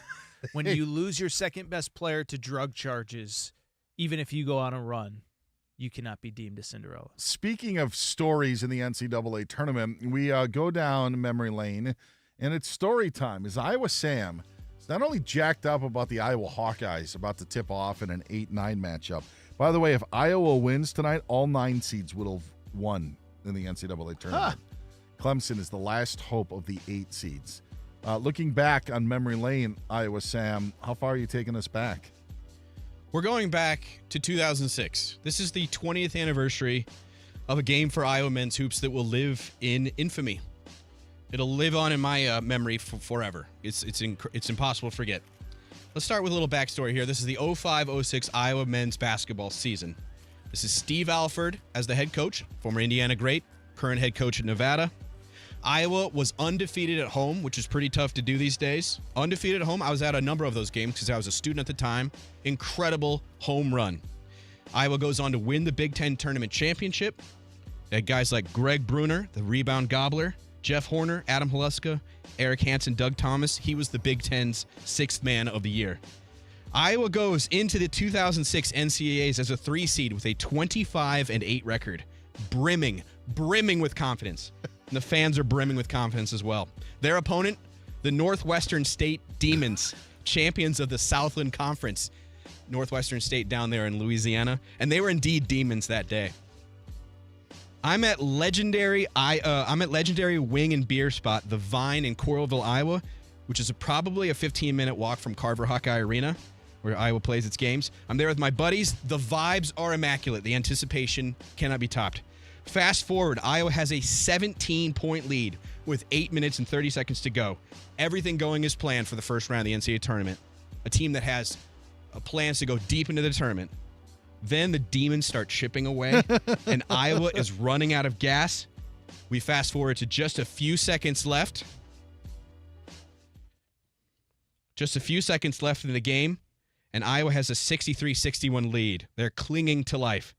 When you lose your second best player to drug charges, even if you go on a run, you cannot be deemed a Cinderella. Speaking of stories in the NCAA tournament, we go down memory lane, and it's story time. As Iowa Sam is not only jacked up about the Iowa Hawkeyes about to tip off in an 8-9 matchup. By the way, if Iowa wins tonight, all 9 seeds would have won in the NCAA tournament. Clemson is the last hope of the 8 seeds. Looking back on memory lane, Iowa Sam, how far are you taking us back? We're going back to 2006. This is the 20th anniversary of a game for Iowa men's hoops that will live in infamy. It'll live on in my memory forever. It's impossible to forget. Let's start with a little backstory here. This is the 05-06 Iowa men's basketball season. This is Steve Alford as the head coach, former Indiana great, current head coach at Nevada. Iowa was undefeated at home, which is pretty tough to do these days. Undefeated at home. I was at a number of those games because I was a student at the time. Incredible home run. Iowa goes on to win the Big Ten Tournament Championship. They had guys like Greg Bruner, the rebound gobbler, Jeff Horner, Adam Haluska, Eric Hansen, Doug Thomas. He was the Big Ten's 6th man of the year. Iowa goes into the 2006 NCAAs as a 3 seed with a 25-8 record, brimming with confidence. And the fans are brimming with confidence as well. Their opponent, the Northwestern State Demons, champions of the Southland Conference. Northwestern State down there in Louisiana. And they were indeed demons that day. I'm at legendary wing and beer spot, The Vine in Coralville, Iowa, which is probably a 15-minute walk from Carver Hawkeye Arena, where Iowa plays its games. I'm there with my buddies. The vibes are immaculate. The anticipation cannot be topped. Fast forward, Iowa has a 17-point lead with 8 minutes and 30 seconds to go. Everything going as planned for the first round of the NCAA tournament. A team that has plans to go deep into the tournament. Then the Demons start chipping away, and Iowa is running out of gas. We fast forward to just a few seconds left. Just a few seconds left in the game, and Iowa has a 63-61 lead. They're clinging to life.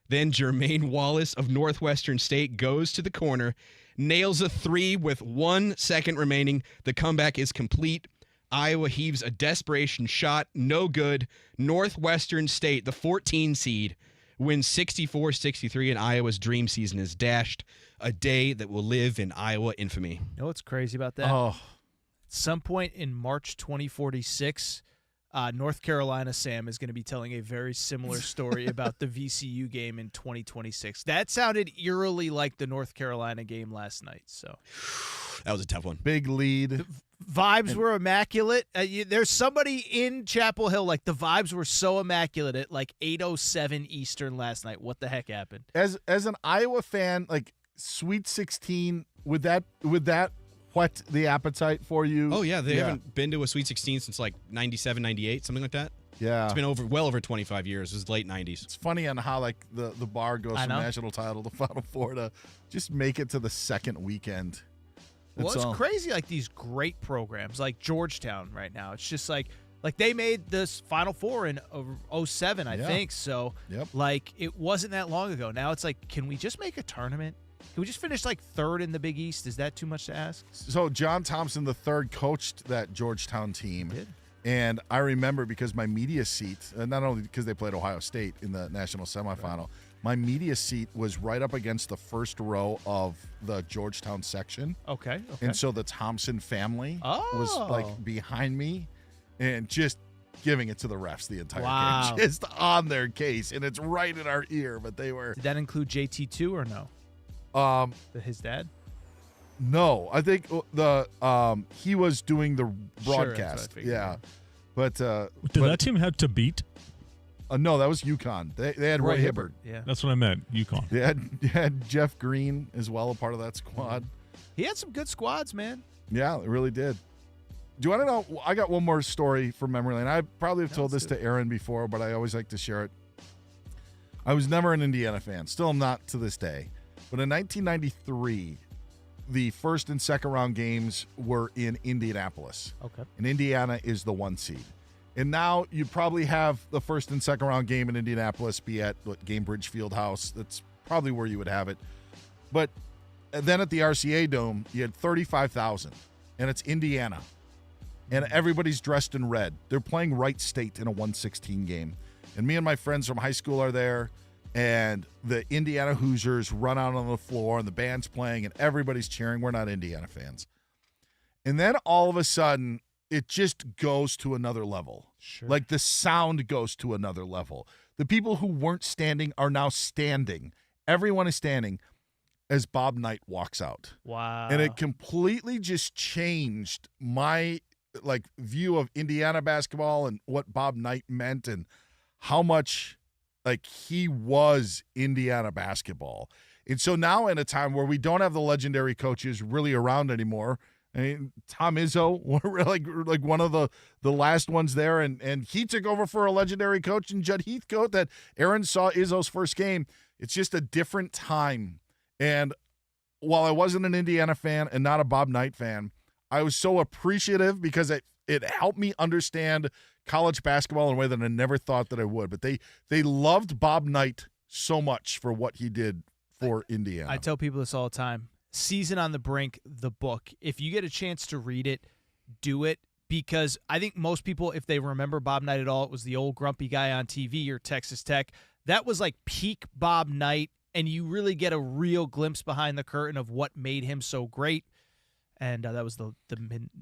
Then Jermaine Wallace of Northwestern State goes to the corner, nails a 3 with 1 second remaining. The comeback is complete. Iowa heaves a desperation shot. No good. Northwestern State, the 14 seed, wins 64-63, and Iowa's dream season is dashed. A day that will live in Iowa infamy. You know what's crazy about that? Oh. At some point in March 2046, North Carolina Sam is going to be telling a very similar story about the VCU game in 2026. That sounded eerily like the North Carolina game last night. So that was a tough one. Big lead. The vibes were immaculate. There's somebody in Chapel Hill, like the vibes were so immaculate at like 8:07 Eastern last night. What the heck happened? As an Iowa fan, like Sweet 16, would that whet the appetite for you? Oh, yeah. They haven't been to a Sweet 16 since like 97, 98, something like that. Yeah. It's been well over 25 years. It was late 90s. It's funny on how like the bar goes from national title to Final Four to just make it to the second weekend. Well, it's crazy, like these great programs like Georgetown right now. It's just like they made this Final Four in 07, I think. So, like, it wasn't that long ago. Now it's like, can we just make a tournament? Can we just finish like third in the Big East? Is that too much to ask? So John Thompson III coached that Georgetown team. And I remember because my media seat, not only because they played Ohio State in the national semifinal, my media seat was right up against the first row of the Georgetown section. Okay. And so the Thompson family was like behind me and just giving it to the refs the entire game. Just on their case. And it's right in our ear, but they were. Did that include JT too or no? His dad? No, I think he was doing the broadcast. Sure, but did that team have to beat? No, that was UConn. They had Roy Hibbert. Yeah, that's what I meant. UConn. They had Jeff Green as well, a part of that squad. He had some good squads, man. Yeah, it really did. Do you want to know? I got one more story from memory lane. I probably have told this to Aaron before, but I always like to share it. I was never an Indiana fan. Still not to this day. But in 1993, the first and second round games were in Indianapolis. Okay. And Indiana is the 1 seed. And now you probably have the first and second round game in Indianapolis be at Gainbridge Fieldhouse. That's probably where you would have it. But then at the RCA Dome, you had 35,000, and it's Indiana. And everybody's dressed in red. They're playing Wright State in a 116 game. And me and my friends from high school are there. And the Indiana Hoosiers run out on the floor, and the band's playing, and everybody's cheering. We're not Indiana fans. And then all of a sudden, it just goes to another level. Sure. Like the sound goes to another level. The people who weren't standing are now standing. Everyone is standing as Bob Knight walks out. Wow. And it completely just changed my view of Indiana basketball and what Bob Knight meant and how much he was Indiana basketball. And so now in a time where we don't have the legendary coaches really around anymore, I mean, Tom Izzo, like one of the last ones there, and he took over for a legendary coach in Judd Heathcote that Aaron saw Izzo's first game. It's just a different time. And while I wasn't an Indiana fan and not a Bob Knight fan, I was so appreciative because it helped me understand college basketball in a way that I never thought that I would. But they loved Bob Knight so much for what he did for Indiana. I tell people this all the time. Season on the Brink, the book. If you get a chance to read it, do it. Because I think most people, if they remember Bob Knight at all, it was the old grumpy guy on TV or Texas Tech. That was like peak Bob Knight, and you really get a real glimpse behind the curtain of what made him so great. And that was the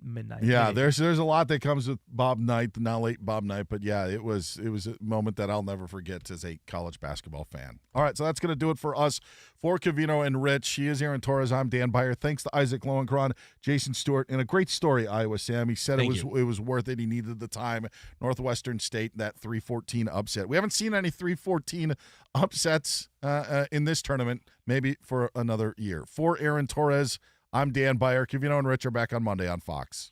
midnight. Yeah, there's a lot that comes with Bob Knight, now late Bob Knight, but yeah, it was a moment that I'll never forget as a college basketball fan. All right, so that's going to do it for us. For Covino and Rich, he is Aaron Torres. I'm Dan Beyer. Thanks to Isaac Lowenkron, Jason Stewart, and a great story, Iowa Sam. He said it was worth it. He needed the time. Northwestern State, that 314 upset. We haven't seen any 314 upsets in this tournament, maybe for another year. For Aaron Torres, I'm Dan Beyer. Covino and Rich are back on Monday on Fox.